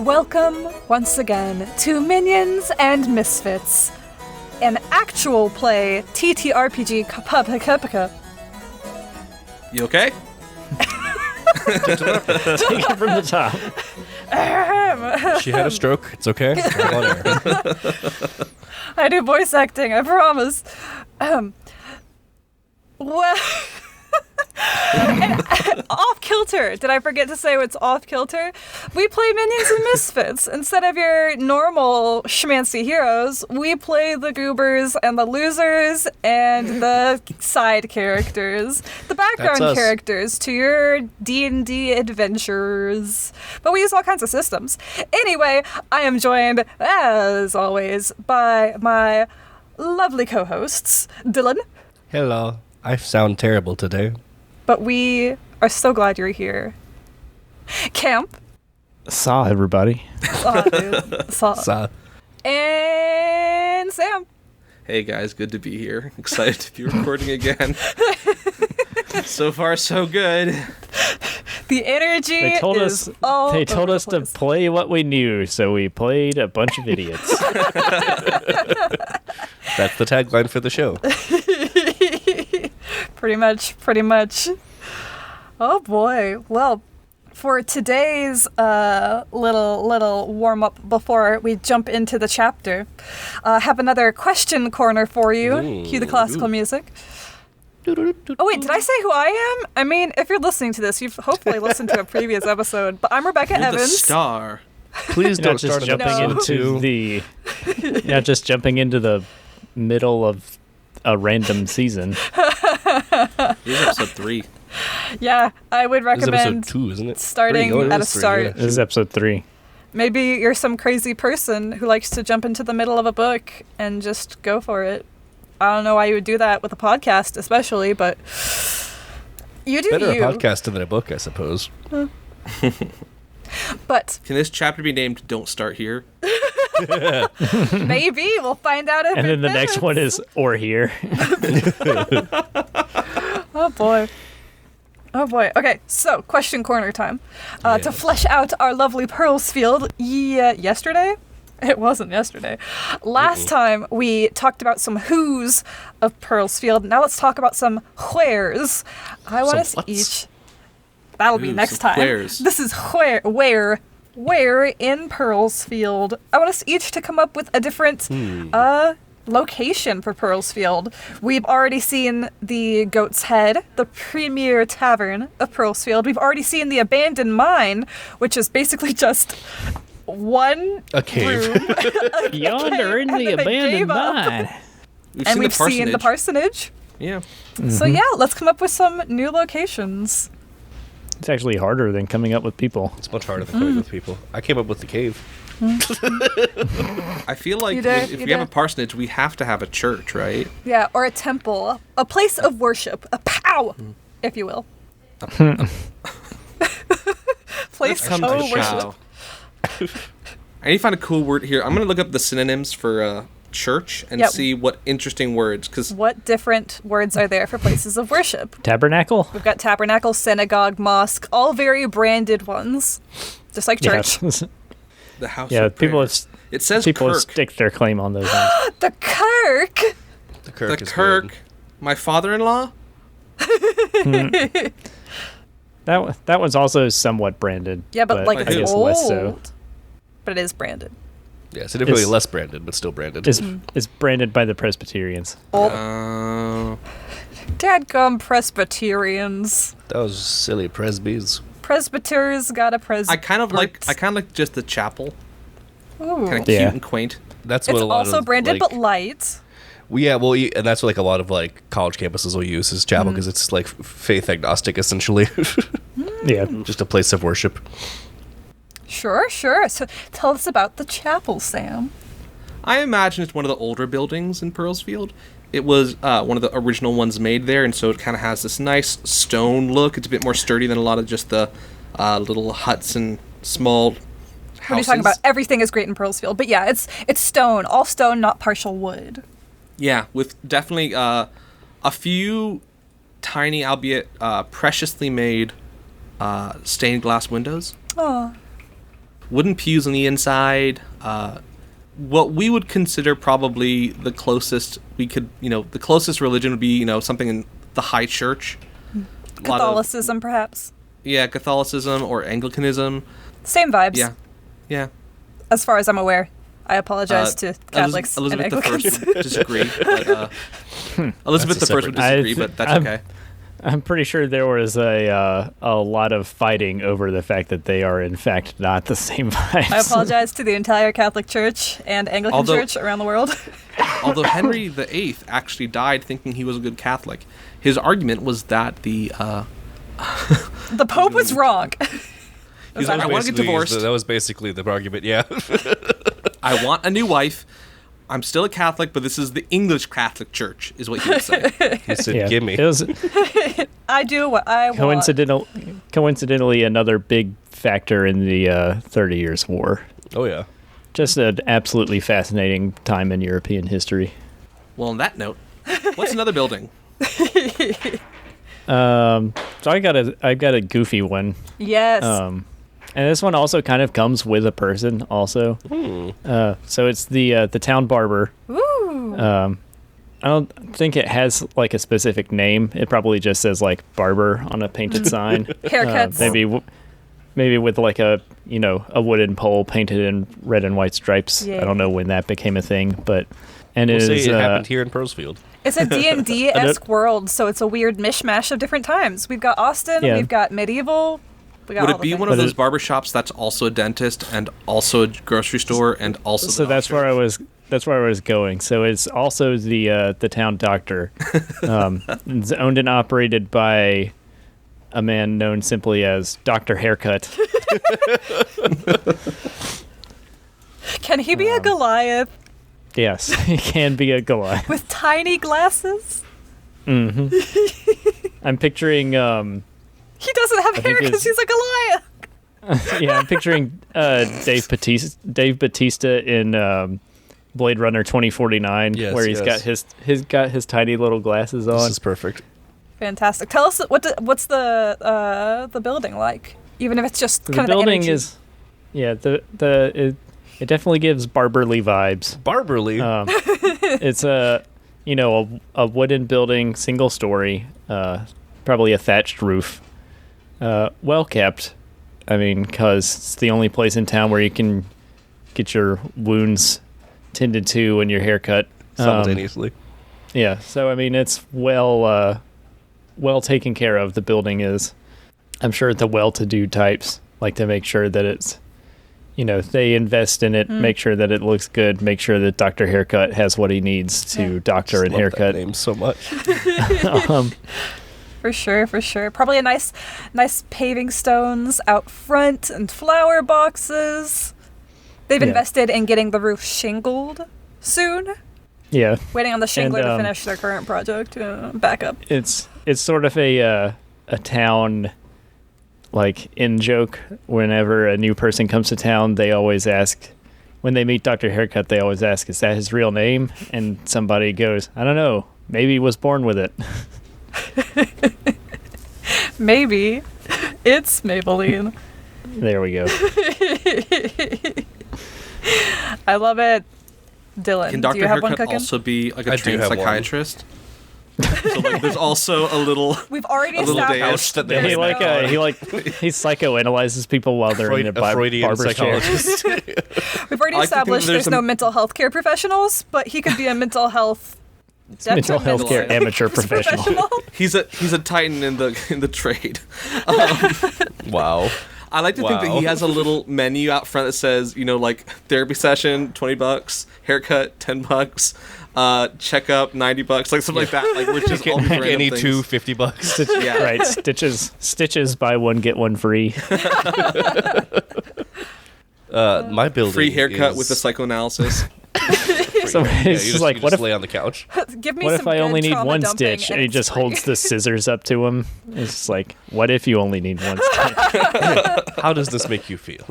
Welcome once again to Minions and Misfits, an actual play TTRPG kapapakapaka. You okay? Take it from the top. She had a stroke. It's okay. It's all on air. I do voice acting, I promise. Well, off kilter. Did I forget to say what's off kilter? We play Minions and Misfits. Instead of your normal schmancy heroes, we play the goobers and the losers and the side characters, the background characters to your D&D adventures. But we use all kinds of systems. Anyway, I am joined, as always, by my lovely co-hosts, Dylan. Hello. I sound terrible today. But we are so glad you're here. Camp. Saw everybody. Saw. And Sam. Hey guys, good to be here. Excited to be recording again. So far, so good. The energy They told is us. all They told over us the to place. play what we knew, so we played a bunch of idiots. That's the tagline for the show. Pretty much. Oh boy. Well, for today's little warm-up before we jump into the chapter, have another question corner for you. Ooh. Cue the classical music. Oh wait, did I say who I am? I mean, if you're listening to this, you've hopefully listened to a previous episode, but I'm Rebecca You're Evans. the star. Please Not don't just start jumping an episode into two. the. Not just jumping into the middle of a random season. This is episode 3. Yeah, I would This is recommend episode 2, isn't it? starting Three. Oh, it at a is three, start. yeah. This is episode 3. Maybe you're some crazy person who likes to jump into the middle of a book and just go for it. I don't know why you would do that with a podcast, especially, but you do Better you. a podcast than a book, I suppose. But Can this chapter be named Don't Start Here? maybe we'll find out if And it then the next fits. one is or here. Oh boy. Okay, so question corner time. To Yes. flesh out our lovely Pearls field, yesterday? It wasn't yesterday. Last time we talked about some who's of Pearls field. Now let's talk about some wheres. I want us Some whats? each. That'll be Ooh, next some time. wheres. This is where in Pearls field. I want us each to come up with a different location for Pearls Field. We've already seen the Goat's Head, the premier tavern of Pearls Field. We've already seen the abandoned mine, which is basically just one A cave. room. Yonder in and the then they abandoned gave up. mine. And we've seen the parsonage. Yeah. So yeah, let's come up with some new locations. It's actually harder than coming up with people. It's much harder than coming with people. I came up with the cave. I feel like You did, if you we have a did. parsonage, we have to have a church, right? Yeah, or a temple, a place of worship, a pow, if you will. Place Come of to worship. chow. I need to find a cool word here. I'm going to look up the synonyms for church and Yep. see what interesting words, because What different words are there for places of worship? Tabernacle? We've got tabernacle, synagogue, mosque, all very branded ones, just like church. Yeah, the house yeah of people, prayers. It says people Kirk. stick their claim on those ones. The Kirk. The Kirk The is Kirk. good. My father-in-law? That one's also somewhat branded. Yeah, but like I it's guess old. less so. But it is branded. Yeah, significantly It's- less branded, but still branded. It's branded by the Presbyterians. Old. Dadgum Presbyterians. Those silly presbys. Presbyters got a presbyter. I kind of like just the chapel. Kind of cute Yeah. and quaint. That's It's what a lot also of branded, like, but light. and that's what like a lot of like college campuses will use is chapel because it's like faith agnostic essentially, Yeah. just a place of worship. Sure. So tell us about the chapel, Sam. I imagine it's one of the older buildings in Pearlsfield. It was one of the original ones made there, and so it kind of has this nice stone look. It's a bit more sturdy than a lot of just the little huts and small houses. What are you talking about? Everything is great in Pearlsfield. But yeah, it's stone. All stone, not partial wood. Yeah, with definitely a few tiny, albeit preciously made stained glass windows. Oh. wooden pews on the inside. What we would consider probably the closest we could, the closest religion would be, something in the high church. Catholicism, perhaps. Yeah, Catholicism or Anglicanism. Same vibes. Yeah. As far as I'm aware. I apologize to Catholics Elizabeth and the Anglicans. First would disagree. But, Elizabeth the First would disagree, but that's okay. I'm pretty sure there was a lot of fighting over the fact that they are in fact not the same vibes. I apologize to the entire Catholic Church and Anglican Church around the world. Although Henry VIII actually died thinking he was a good Catholic, his argument was that the Pope was wrong. He's like, I want to get divorced. That was basically the argument, yeah. I want a new wife. I'm still a Catholic, but this is the English Catholic Church, is what he would say. He said, gimme. It was I do what I want. Coincidentally, another big factor in the 30 Years' War. Oh, yeah. Just an absolutely fascinating time in European history. Well, on that note, what's another building? So I've got a goofy one. Yes. And this one also kind of comes with a person also. So it's the town barber. Ooh. I don't think it has like a specific name. It probably just says like barber on a painted sign. Haircuts. Maybe with like a wooden pole painted in red and white stripes. Yeah. I don't know when that became a thing, but We'll say it happened here in Pearlsfield. It's a D&D-esque world, so it's a weird mishmash of different times. We've got Austen, we've got medieval. Would it be one of those barbershops that's also a dentist and also a grocery store and also so that's where I was going. So it's also the town doctor. It's owned and operated by a man known simply as Dr. Haircut. Can he be a Goliath? Yes, he can be a Goliath. With tiny glasses? Mm-hmm. I'm picturing... He doesn't have hair because he's a Goliath. Yeah, I'm picturing Dave Bautista in Blade Runner 2049, where he's got his tiny little glasses on. This is perfect. Fantastic. Tell us what's the building like, even if it's just kind of the building energy. is, yeah. It definitely gives Barberly vibes. Barberly. It's a wooden building, single story, probably a thatched roof. Well kept. I mean, because it's the only place in town where you can get your wounds tended to and your hair cut simultaneously. Yeah, so I mean, it's well taken care of. The building is. I'm sure the well-to-do types like to make sure that it's, they invest in it, make sure that it looks good, make sure that Dr. Haircut has what he needs to doctor and haircut. That name so much. For sure. Probably a nice paving stones out front and flower boxes. They've invested in getting the roof shingled soon. Yeah. Waiting on the shingler to finish their current project. Back up. It's sort of a town like in joke. Whenever a new person comes to town, they always ask, when they meet Dr. Haircut, they always ask, is that his real name? And somebody goes, I don't know, maybe he was born with it. Maybe. It's Maybelline. There we go. I love it. Dylan, can Dr. do you have one Haircut cooking? also be like a I do trained have one. psychiatrist? So like, there's also a little. We've already a little established dance. that he psychoanalyzes people while they're in a Freudian barber chair. psychologist. We've already I like to think established that there's there's no some- mental health care professionals, but he could be a mental health Mental health care detrimental amateur professional. He's a titan in the trade. Wow. I like to think that he has a little menu out front that says, like therapy session $20, haircut $10, checkup $90, like something like that. Like we're just all these random Any things. two $50. Yeah. Right, stitches buy one get one free. My building Free haircut is, with the psychoanalysis. So Yeah, it's you just like, you what just if lay on the couch? Give me what some if I good only need trauma one dumping stitch? And he it's just free. holds the scissors up to him. It's just like, what if you only need one stitch? How does this make you feel?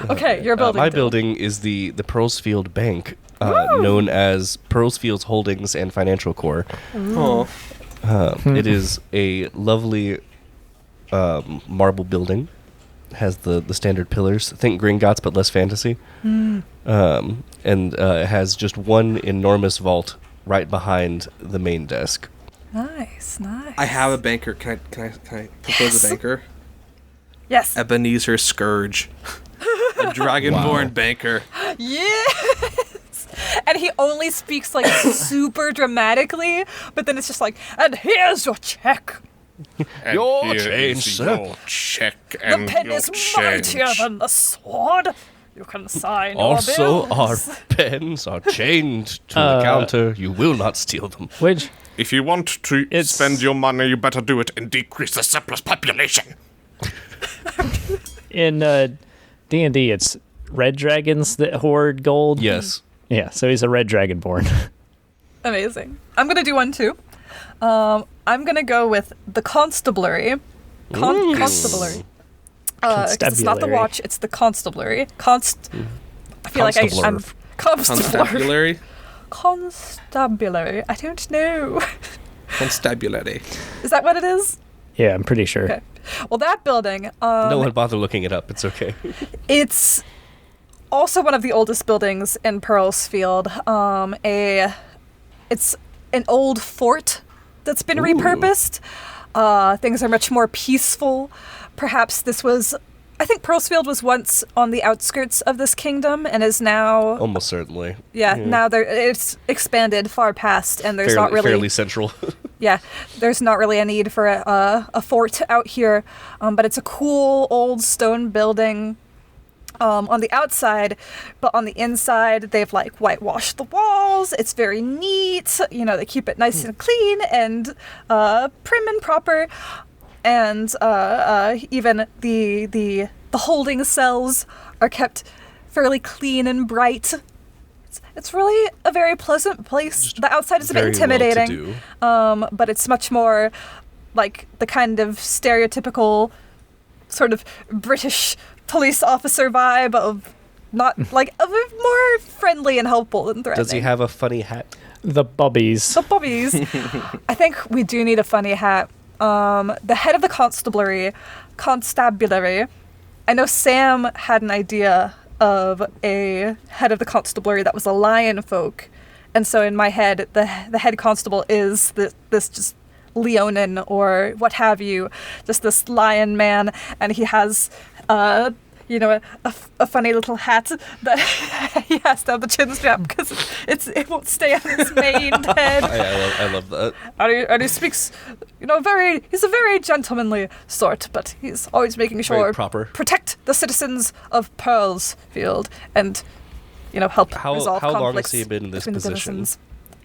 Okay, your building. My Dylan. building is the Pearlsfield Bank, known as Pearlsfield Holdings and Financial Corp. Oh, It is a lovely marble building has the standard pillars. Think Gringotts, but less fantasy. And it has just one enormous vault right behind the main desk. Nice. I have a banker. Can I propose a banker? Yes. Ebenezer Scourge. A dragonborn banker. Yes. And he only speaks like super dramatically, but then it's just like, and here's your check. And Your here change, is sir. your check The and pen your is change. mightier than the sword. You can sign Also, your our bills. pens are chained to the counter. You will not steal them. Which If you want to It's- spend your money, you better do it and decrease the surplus population. in D&D, it's red dragons that hoard gold. Yes. Yeah, so he's a red dragonborn. Amazing. I'm going to do one too. I'm going to go with the constabulary. Constabulary. 'Cause it's not the Constabulary. watch, it's the constabulary. I feel like I'm... Constabulary. Constabulary. Constabulary. Constabulary. I don't know. Constabulary. Is that what it is? Yeah, I'm pretty sure. Okay. Well, that building, No one bother looking it up. It's okay. it's also one of the oldest buildings in Pearlsfield. It's an old fort that's been repurposed. Things are much more peaceful. Perhaps this was... I think Pearlsfield was once on the outskirts of this kingdom and is now... Almost certainly. now it's expanded far past, and there's not really... fairly central. Yeah, there's not really a need for a fort out here, but it's a cool old stone building on the outside, but on the inside they've like whitewashed the walls. It's very neat. You know, they keep it nice and clean and prim and proper, and even the holding cells are kept fairly clean and bright. It's really a very pleasant place. The outside is a bit Very intimidating, well-to-do. but it's much more like the kind of stereotypical sort of British police officer vibe of not like of a more friendly and helpful and threatening. Does he have a funny hat? The bubbies. The bobbies? I think we do need a funny hat. The head of the constabulary, I know Sam had an idea of a head of the constabulary that was a lion folk, and so in my head the head constable is this just leonin or what have you, just this lion man, and he has a funny little hat that he has to have the chin strap because it won't stay on his maned head. I love that. And he speaks, he's a very gentlemanly sort, but he's always making sure Very proper. protect the citizens of Pearlsfield and, help resolve how long conflicts has he been in this between the position? citizens.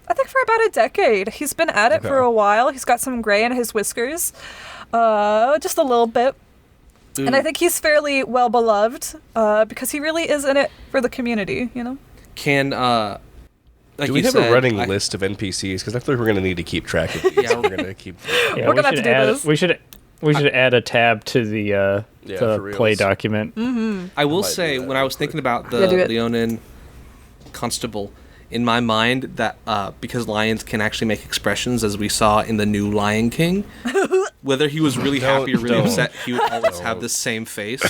I think for about a decade. He's been at it Okay. for a while. He's got some gray in his whiskers, just a little bit. And I think he's fairly well beloved because he really is in it for the community, Can like Do we you have said, a running list of NPCs? Because I feel like we're going to need to keep track of these. Yeah, we're going to keep. Yeah, We're gonna have to should do add, this. We should add a tab to the for reals. play document. I will might say, do that when I real was thinking about Yeah, the do it. Leonin constable, in my mind, that because lions can actually make expressions, as we saw in the new Lion King, whether he was really happy or really don't. upset, he would always have the same face.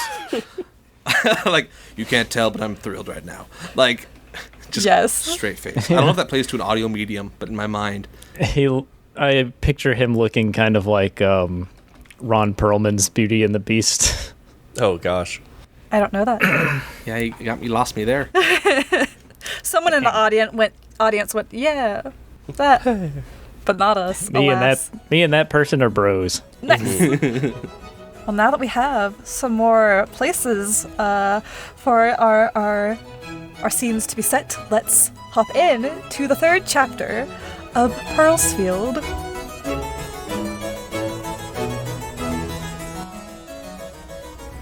Like, you can't tell, but I'm thrilled right now. Like, just Yes. straight face. I don't know if that plays to an audio medium, but in my mind, I picture him looking kind of like Ron Perlman's Beauty and the Beast. Oh gosh. I don't know that. yeah, you lost me there. Someone in the audience went, yeah, that, but not us. me alas. and that person are bros. Nice. Well, now that we have some more places for our scenes to be set, let's hop in to the third chapter of Pearlsfield.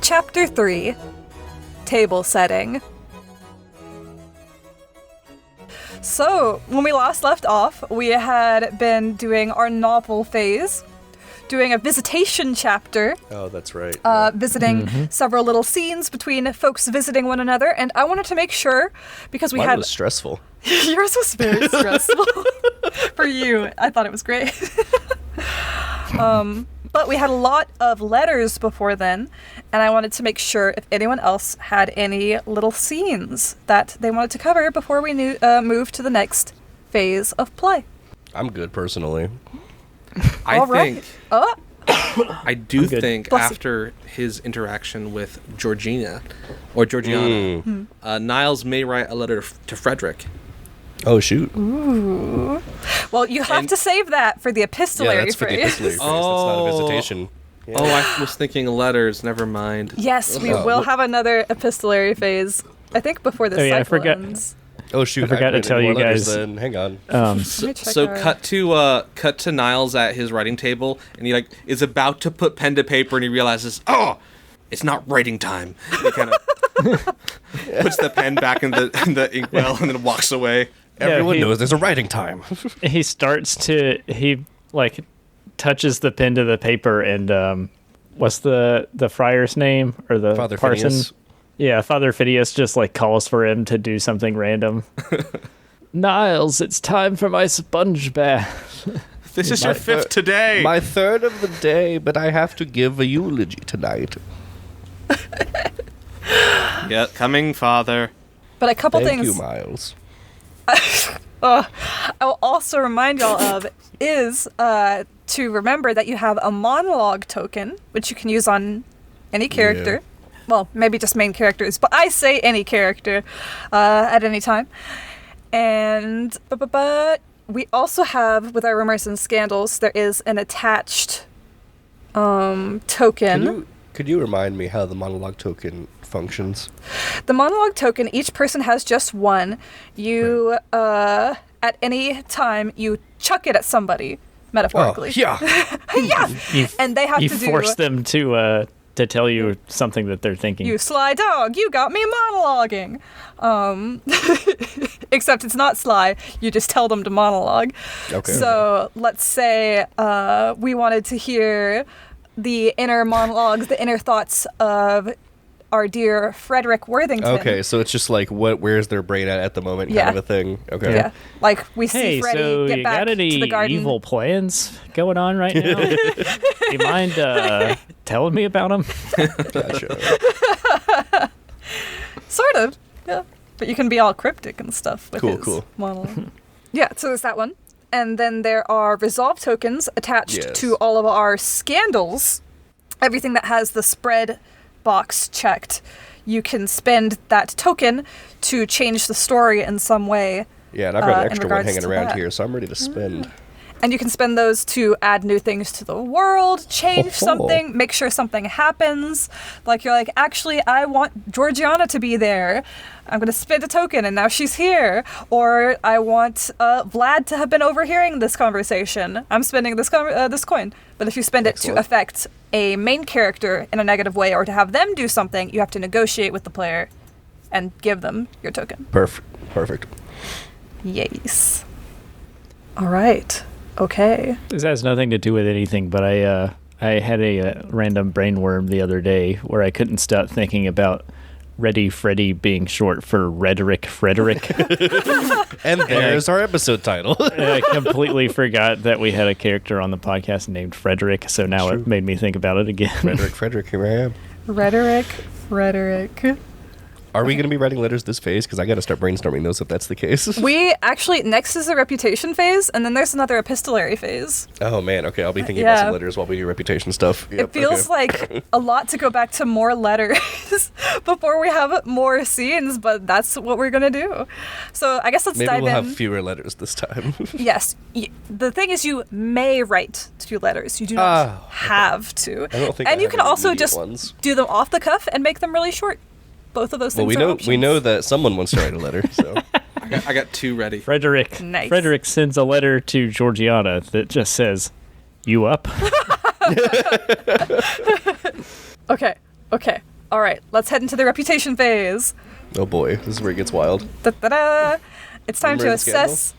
Chapter 3, Table Setting. So, when we last left off, we had been doing our novel phase, doing a visitation chapter, Oh, that's right. visiting several little scenes between folks visiting one another, and I wanted to make sure, because we Mine had... was stressful. Yours was very stressful. For you, I thought it was great. But we had a lot of letters before then, and I wanted to make sure if anyone else had any little scenes that they wanted to cover before we move to the next phase of play. I'm good personally. I All right. think I do good. think Bless you. after his interaction with Georgiana, Niles may write a letter to Frederick. Oh, shoot. Ooh. Well, you have to save that for the epistolary Yeah, that's for the phrase. epistolary phrase. That's not a visitation. Yeah. Oh, I was thinking letters. Never mind. Yes, we Oh. will have another epistolary phase. I think before the Oh, yeah, I cycle forgot. ends. Oh, shoot. I forgot to I've tell written you more letters guys. Then. Hang on. Let me check So our- cut to Niles at his writing table, and he is about to put pen to paper, and he realizes, oh, it's not writing time. And he kind of puts the pen back in the inkwell, and then walks away. Everyone he- knows there's a writing time. He touches the pen to the paper, and what's the friar's name or the Father parson? Phineas. Yeah, Father Phineas just calls for him to do something random. Niles, it's time for my sponge bath. This is your fifth today. My third of the day, but I have to give a eulogy tonight. Yeah, coming, Father. But a couple Thank things you, Miles. I will also remind y'all of is to remember that you have a monologue token, which you can use on any character. Yeah. Well, maybe just main characters, but I say any character at any time. And but we also have, with our rumors and scandals, there is an attached token. Could you remind me how the monologue token functions? The monologue token, each person has just one. You, at any time, you chuck it at somebody, metaphorically. Oh, yeah. You, And they have you to do... force them to tell you something that they're thinking. You sly dog, you got me monologuing. Except it's not sly, you just tell them to monologue. Okay. So let's say we wanted to hear the inner monologues, the inner thoughts of our dear Frederick Worthington. Okay, so it's just where's their brain at the moment kind Yeah. of a thing. Okay. Yeah, like we see Hey, Freddy so get you back got any to the garden. evil plans going on right now? You mind telling me about them? Gotcha. Sort of, yeah. But you can be all cryptic and stuff with his Cool. monologue. Yeah, so there's that one. And then there are resolve tokens attached Yes. to all of our scandals. Everything that has the spread box checked, you can spend that token to change the story in some way. Yeah, and I've got in an extra one regards hanging to around that. here, so I'm ready to spend. And you can spend those to add new things to the world, change Oh. something, make sure something happens. Like you're like, actually, I want Georgiana to be there. I'm going to spend a token and now she's here. Or I want Vlad to have been overhearing this conversation. I'm spending this coin. But if you spend it to Excellent. affect a main character in a negative way or to have them do something, you have to negotiate with the player and give them your token. Perfect. Yes. All right. Okay. This has nothing to do with anything, but I had a random brainworm the other day where I couldn't stop thinking about Ready Freddy being short for Rhetoric Frederick. And there's our episode title. And I completely forgot that we had a character on the podcast named Frederick, so now True. it made me think about it again. Frederick, here I am. Rhetoric. Are we going to be writing letters this phase? Because I got to start brainstorming those if that's the case. We actually, next is the reputation phase, and then there's another epistolary phase. Oh, man. Okay, I'll be thinking about Yeah. some letters while we do reputation stuff. Yep, It feels okay. like a lot to go back to more letters before we have more scenes, but that's what we're going to do. So I guess let's Maybe dive we'll in. have fewer letters this time. Yes. The thing is, you may write 2 letters. You do not Oh, okay. have to. I don't think and I you have can any also immediate just ones. do them off the cuff and make them really short. Both of those Well, things we are know options. we know that someone wants to write a letter, so I got 2 ready. Frederick sends a letter to Georgiana that just says, "You up?" Okay. All right. Let's head into the reputation phase. oh boy, this is where it gets wild. Da-da-da. It's time Rumor to and scandal? assess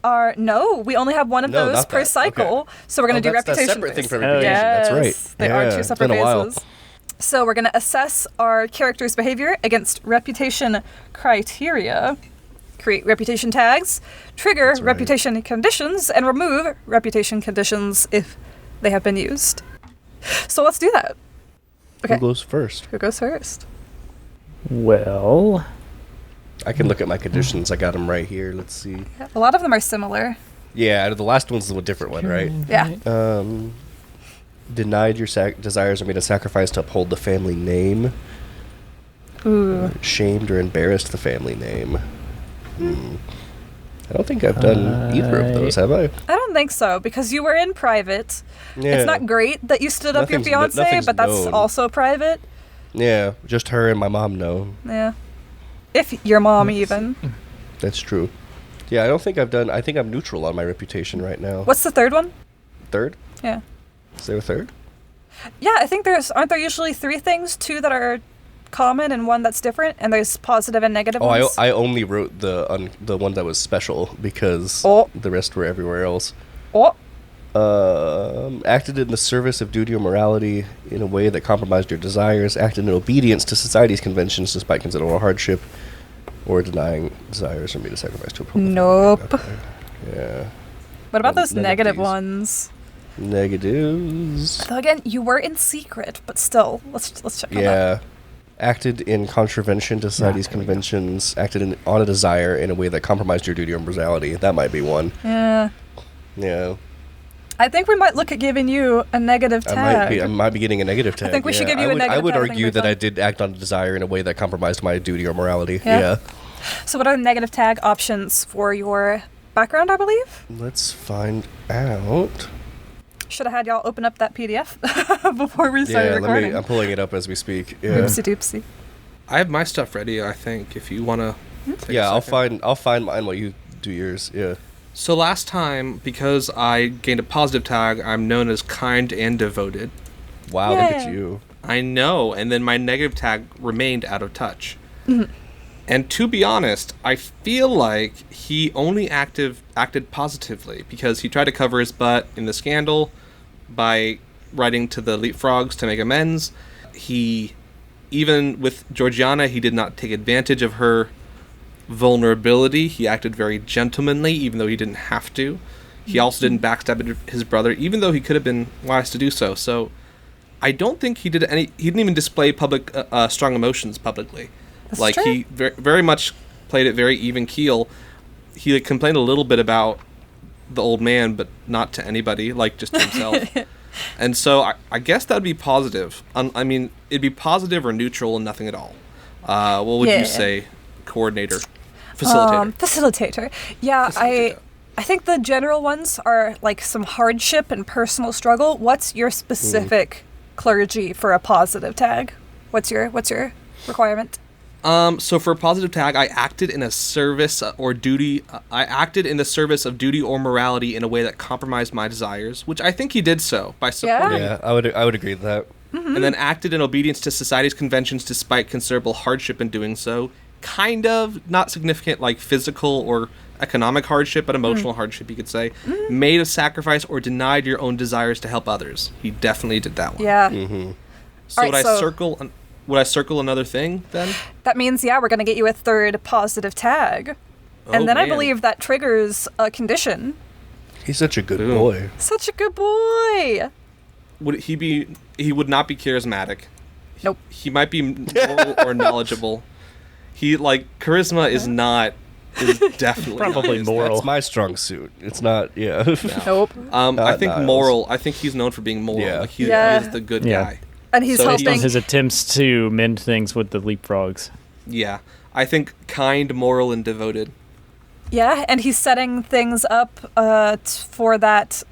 our... No, we only have one of No, those not per that. cycle. Okay. So we're going to do That's a reputation separate thing phase. for Oh, reputation. yeah. That's right. Yes, they are 2 it's separate been a while. phases. So we're going to assess our character's behavior against reputation criteria, create reputation tags, trigger That's right. reputation conditions, and remove reputation conditions if they have been used. So let's do that. Okay. Who goes first? Who goes first? Well, I can look at my conditions. I got them right here. Let's see. A lot of them are similar. Yeah, the last one's a different one, right? Yeah. Denied your desires are made a sacrifice to uphold the family name. Ooh. Shamed or embarrassed the family name. I don't think I've done either of those, have I? I don't think so, because you were in private. Yeah. It's not great that you stood up your fiance, nothing's but that's known. also private. Yeah, just her and my mom know. Yeah. If your mom even. That's true. Yeah, I don't think I've done... I think I'm neutral on my reputation right now. What's the third one? Third? Yeah. Is there a third? Yeah, I think aren't there usually 3 things? 2 that are common and 1 that's different, and there's positive and negative ones? I only wrote the one that was special because the rest were everywhere else. Acted in the service of duty or morality in a way that compromised your desires. Acted in obedience to society's conventions despite considerable hardship, or denying desires or made a sacrifice to uphold. Nope. Yeah. What about those None of negative these. ones? Negatives. So again, you were in secret, but still, let's check on that. Yeah. Acted in contravention to society's conventions. Acted on a desire in a way that compromised your duty or morality. That might be one. Yeah. Yeah. I think we might look at giving you a negative tag. I might be getting a negative tag. think we should give you a negative I would tag. I think argue that's that I fine. did act on a desire in a way that compromised my duty or morality. Yeah. Yeah. So what are the negative tag options for your background, I believe? Let's find out. Should have had y'all open up that PDF before we started recording. I'm pulling it up as we speak. Yeah. Oopsie doopsie. I have my stuff ready, I think, if you want to take Yeah, a I'll second. find mine while you do yours. Yeah. So last time, because I gained a positive tag, I'm known as kind and devoted. Wow, look at Yay. you. I know, and then my negative tag remained out of touch. Mm-hmm. And to be honest, I feel like he only acted positively because he tried to cover his butt in the scandal by writing to the leapfrogs to make amends. He, even with Georgiana, he did not take advantage of her vulnerability. He acted very gentlemanly, even though he didn't have to. He also didn't backstab his brother, even though he could have been wise to do so. So I don't think he did any. He didn't even display public strong emotions publicly. That's like true. he very much played it very even keel. He complained a little bit about the old man, but not to anybody, like just to himself. And so I guess that'd be positive. I mean, it'd be positive or neutral and nothing at all. What would Yeah. you say, coordinator, facilitator? Facilitator. Yeah, Facilitator. I think the general ones are like some hardship and personal struggle. What's your specific clergy for a positive tag? What's your requirement? So for a positive tag, I acted in a service or duty. I acted in the service of duty or morality in a way that compromised my desires, which I think he did so by supporting. Yeah, I would agree with that. And then acted in obedience to society's conventions despite considerable hardship in doing so. Kind of, not significant like physical or economic hardship, but emotional hardship, you could say. Made a sacrifice or denied your own desires to help others. He definitely did that one. Yeah. So Alright, would I circle another thing then? That means, yeah, we're going to get you a third positive tag. And then I man. believe that triggers a condition. He's such a good Boom. boy. Such a good boy. He would not be charismatic. Nope. He might be moral or knowledgeable. Charisma is definitely Probably not his. moral. That's my strong suit. It's not. Yeah. Nope. I think Niles. moral. I think he's known for being moral. Yeah. Like he Yeah. is the good Yeah. guy. And he's So helping. His attempts to mend things with the leapfrogs. Yeah. I think kind, moral, and devoted. Yeah, and he's setting things up for that.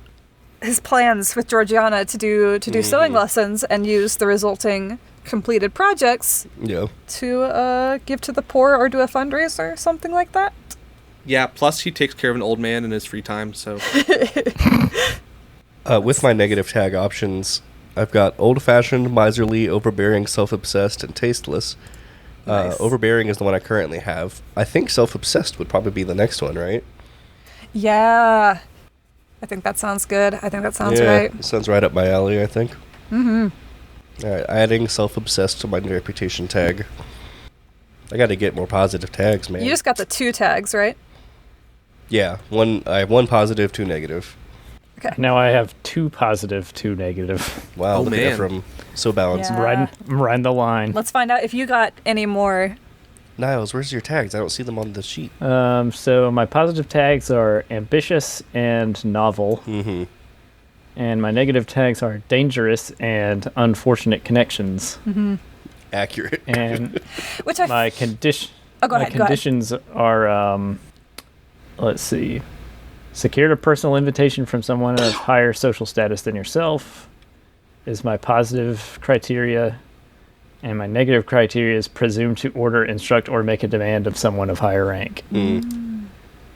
His plans with Georgiana to do sewing lessons and use the resulting completed projects Yeah. to give to the poor or do a fundraiser or something like that. Yeah. Plus, he takes care of an old man in his free time. So With my negative tag options, I've got old-fashioned, miserly, overbearing, self-obsessed, and tasteless. Nice. Overbearing is the one I currently have. I think self-obsessed would probably be the next one, right? Yeah. I think that sounds good. I think that sounds right. Sounds right up my alley, I think. All right, adding self-obsessed to my reputation tag. I got to get more positive tags, man. You just got the 2 tags, right? Yeah, I have 1 positive, 2 negative. Okay. Now I have 2 positive, 2 negative. Wow, Oh, look at man. Ephraim. So balanced. Yeah. I'm riding the line. Let's find out if you got any more. Niles, where's your tags? I don't see them on the sheet. So my positive tags are ambitious and novel, Mm-hmm. and my negative tags are dangerous and unfortunate connections. Accurate. And Which I. my condition. Oh, go my ahead. Go ahead. conditions are, let's see, secured a personal invitation from someone of higher social status than yourself is my positive criteria, and my negative criteria is presumed to order, instruct, or make a demand of someone of higher rank.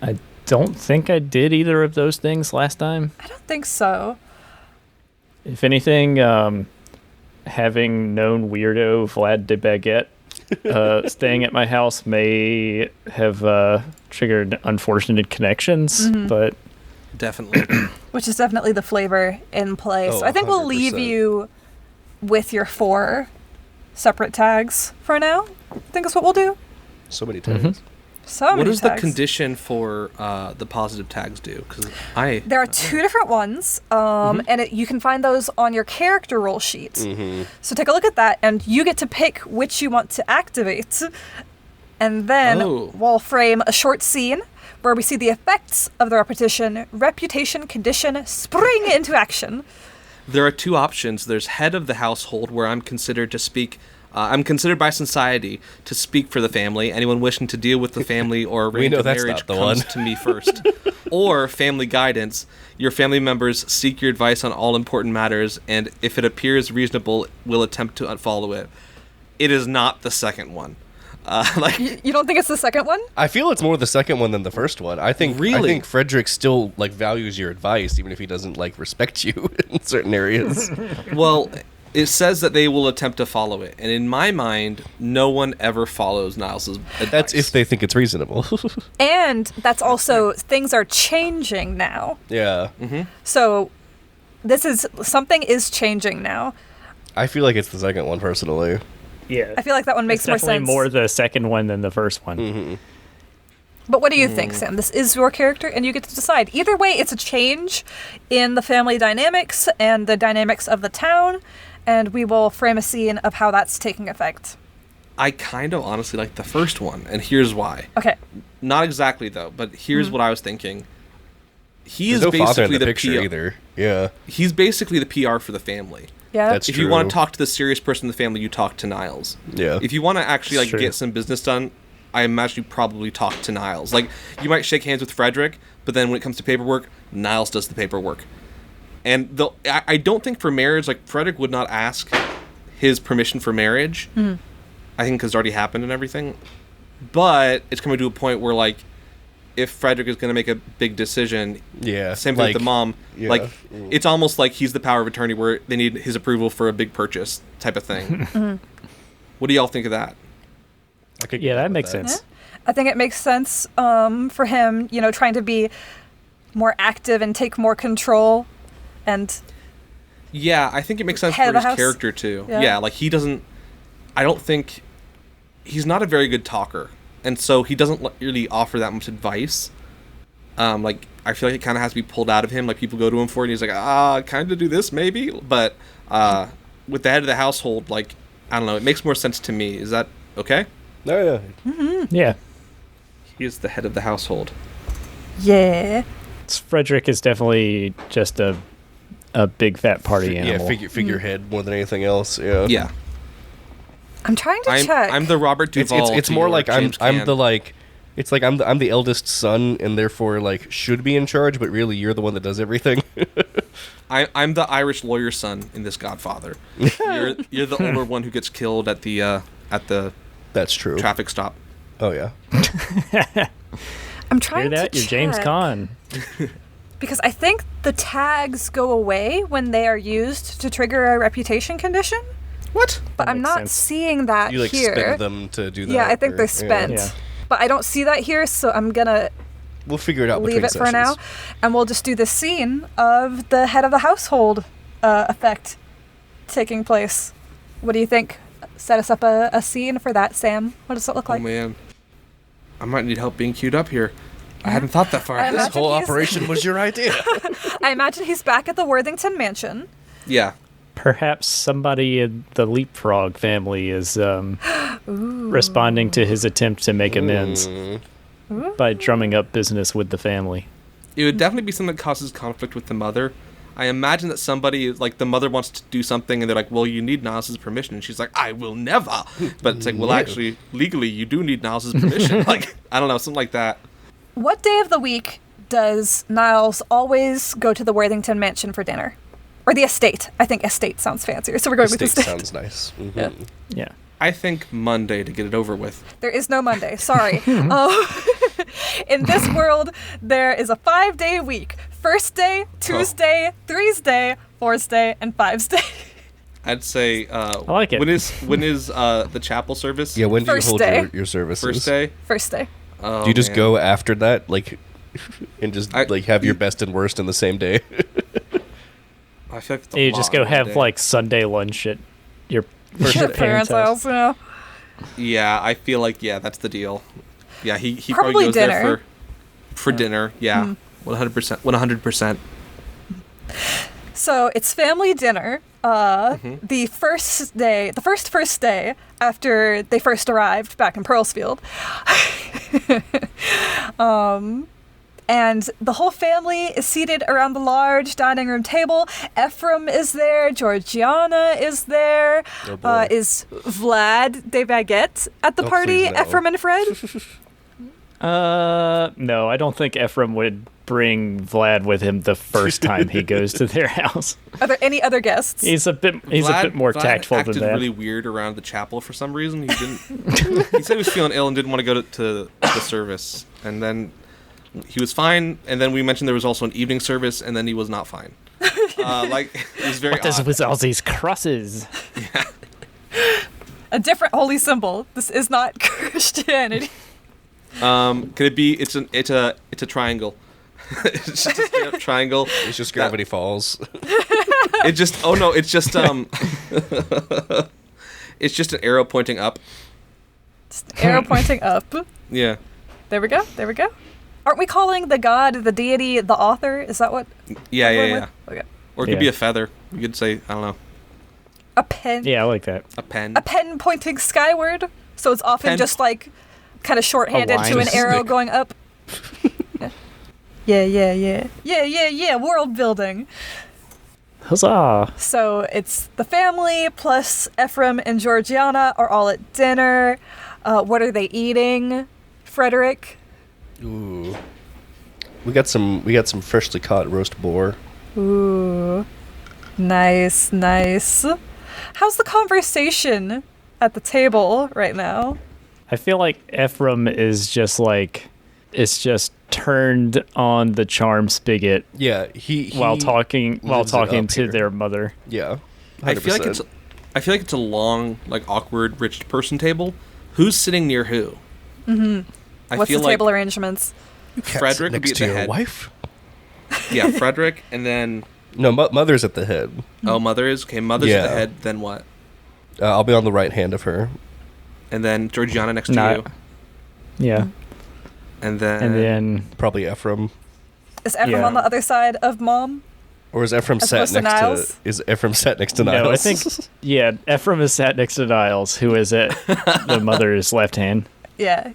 I don't think I did either of those things last time. I don't think so. If anything, having known weirdo Vlad de Baguette staying at my house may have triggered unfortunate connections, but Definitely. Which is definitely the flavor in play. Oh, So I think we'll 100%. leave you with your 4 separate tags for now. I think that's what we'll do. So many tags. So What many does the tags. condition for the positive tags do? Because There are 2 different ones, and you can find those on your character roll sheet. So take a look at that, and you get to pick which you want to activate. And then Oh. we'll frame a short scene where we see the effects of the reputation condition spring into action. there are 2 options. There's head of the household, where I'm considered to speak. I'm considered by society to speak for the family. Anyone wishing to deal with the family or arrange know a that's marriage not the comes one. to me first. Or family guidance. Your family members seek your advice on all important matters, and if it appears reasonable, will attempt to follow it. It is not the second one. You don't think it's the second one? I feel it's more the second one than the first one. I think Frederick still values your advice, even if he doesn't respect you in certain areas. Well, it says that they will attempt to follow it, and in my mind, no one ever follows Niles's advice. That's if they think it's reasonable. And that's also, things are changing now. Yeah. So something is changing now. I feel like it's the second one personally. yeah, I feel like that one makes it's more definitely sense. more the second one than the first one. But what do you think, Sam? This is your character, and you get to decide. Either way, it's a change in the family dynamics and the dynamics of the town, and we will frame a scene of how that's taking effect. I kind of honestly like the first one, and here's why. Okay. Not exactly, though, but here's what I was thinking. He There's is no father in basically the the picture PR. either. Yeah. He's basically the PR for the family. Yeah. That's If you true. want to talk to the serious person in the family, you talk to Niles. Yeah. If you want to actually It's true. get some business done, I imagine you probably talk to Niles. You might shake hands with Frederick, but then when it comes to paperwork, Niles does the paperwork. And I don't think for marriage, Frederick would not ask his permission for marriage. I think because it already happened and everything. But it's coming to a point where if Frederick is going to make a big decision, Yeah. same thing with the mom. yeah. It's almost like he's the power of attorney where they need his approval for a big purchase type of thing. What do y'all think of that? I could Yeah, get that with makes sense. I think it makes sense for him, trying to be more active and take more control. And Yeah, I think it makes sense Head for of the his house? character too. Yeah. Yeah, he doesn't. I don't think he's not a very good talker, and so he doesn't really offer that much advice. I feel like it kind of has to be pulled out of him. People go to him for it, and he's like, kind of do this maybe. But with the head of the household, I don't know, it makes more sense to me. Is that okay? Oh, yeah. Yeah, He is the head of the household. yeah. Frederick is definitely just a big fat party animal. Yeah, figurehead more than anything else. Yeah. Yeah, I'm trying to check. I'm the Robert It's Duvall. it's to more your like I'm James I'm Caan. the it's like I'm the eldest son and therefore should be in charge, but really you're the one that does everything. I'm the Irish lawyer son in this Godfather. You're the older one who gets killed at the That's true. traffic stop. Oh yeah. I'm trying Hear that? to You're James check. Caan. Because I think the tags go away when they are used to trigger a reputation condition. What? But I'm makes not sense. seeing that You here. spend them to do that. Yeah, I think or- they're spent. Yeah. But I don't see that here, so I'm gonna We'll figure it out leave between it for now, sessions. and we'll just do the scene of the head of the household effect taking place. What do you think? Set us up a scene for that, Sam. What does it look like? Oh man, I might need help being queued up here. I hadn't thought that far. I This imagine whole he's- operation was your idea. I imagine he's back at the Worthington mansion. Yeah. Perhaps somebody in the Leapfrog family is responding to his attempt to make amends by drumming up business with the family. It would definitely be something that causes conflict with the mother. I imagine that somebody, like, the mother wants to do something, and they're like, well, you need Niles' permission. And she's like, I will never. But it's like, well, No. actually, legally, you do need Niles' permission. Like, I don't know, something like that. What day of the week does Niles always go to the Worthington mansion for dinner? Or the estate. I think estate sounds fancier, so we're going with Estate estate. sounds nice. Mhm. Yeah. Yeah. I think Monday to get it over with. There is no Monday. Sorry. In this world, there is a 5-day week. First day, Tuesday, Thursday, fourth day, and five's day. I'd say, I like it. When is the chapel service? Yeah, when do you First hold day. your services? First day? First day. Oh, Do you just man. go after that, like, and just like have your you- best and worst in the same day? I feel like it's a You just lot go on have one day. like Sunday lunch at your first Your parents' house, yeah. Yeah, I feel like, yeah, that's the deal. Yeah, he Probably probably goes dinner. there for dinner. Yeah, 100%. 100%. So it's family dinner. The first day after they first arrived back in Pearlsfield. And the whole family is seated around the large dining room table. Ephraim is there. Georgiana is there. Oh, boy. Is Vlad de Baguette at the Oh, party? please, no. Ephraim and Fred? No, I don't think Ephraim would bring Vlad with him the first time he goes to their house. Are there any other guests? He's a bit more Vlad tactful acted than that. really weird around the chapel for some reason. He didn't. He said he was feeling ill and didn't want to go to the service, and then he was fine. And then we mentioned there was also an evening service, and then he was not fine. Like it was very What is odd. with all these crosses? A different holy symbol. This is not Christianity. Can it be? It's a triangle. It's just a straight up triangle. It's just Gravity Falls. It just it's just it's just an arrow pointing up. Arrow pointing up. Yeah. There we go. There we go. Aren't we calling the god, the deity, the author? Is that what? Yeah, we're yeah. with? Okay. Or it could Yeah. be a feather. You could say, I don't know, A pen. Yeah, I like that. a pen. A pen pointing skyward. So it's often Pen- just like kind of shorthanded line. to an arrow Stick. going up. Yeah. World building. Huzzah! So it's the family plus Ephraim and Georgiana are all at dinner. What are they eating? Frederick. Ooh. We got some freshly caught roast boar. Ooh. Nice. How's the conversation at the table right now? I feel like Ephraim is just turned on the charm spigot Yeah, he while talking lives it up to here. their mother. Yeah. 100%. I feel like it's a long, like awkward, rich person table. Who's sitting near who? I What's feel the like table arrangements? Frederick would be next at to the your head. wife. Yeah, Frederick, and then No, mother's at the head. mother is okay. Mother's at Yeah. the head. Then what? I'll be on the right hand of her. And then Georgiana next to Nah. you. Yeah, And then and then Probably Ephraim. Is Ephraim Yeah. on the other side of mom? Or is Ephraim As sat opposed to next Niles? to? Is Ephraim sat next to Niles? no, I think Ephraim is sat next to Niles, who is at the mother's left hand. Yeah.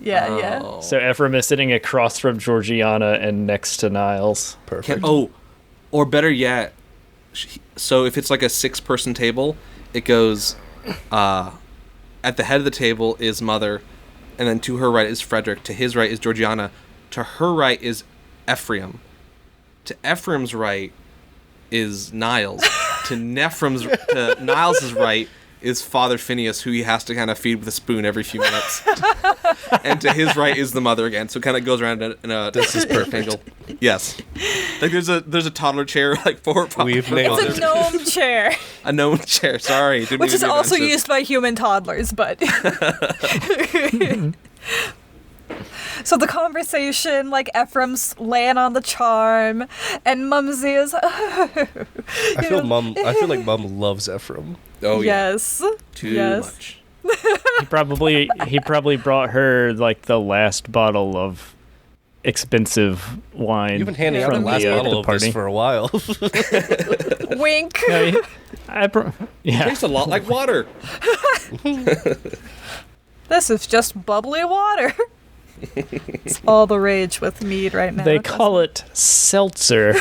Oh. So Ephraim is sitting across from Georgiana and next to Niles. Perfect. Or better yet, so if it's like a 6-person table, it goes, at the head of the table is mother, and then to her right is Frederick, to his right is Georgiana, to her right is Ephraim, to Ephraim's right is Niles, to Niles' right is Father Phineas, who he has to kind of feed with a spoon every few minutes. And to his right is the mother again, so it kind of goes around in a This is perfect. angle. Yes. Like there's a toddler chair like for We've nailed It's a gnome chair, a gnome chair, sorry. Didn't which mean is to be also offensive. used by human toddlers, but. So the conversation, like Ephraim's laying on the charm, and Mumsy is. I feel like mom loves Ephraim. Oh yeah. Yes. Too yes. much. He probably brought her like the last bottle of expensive wine. You've been handing out the from last bottle of party. this for a while. Wink. Yeah. Tastes a lot like water. This is just bubbly water. It's all the rage with mead right now. They call it seltzer.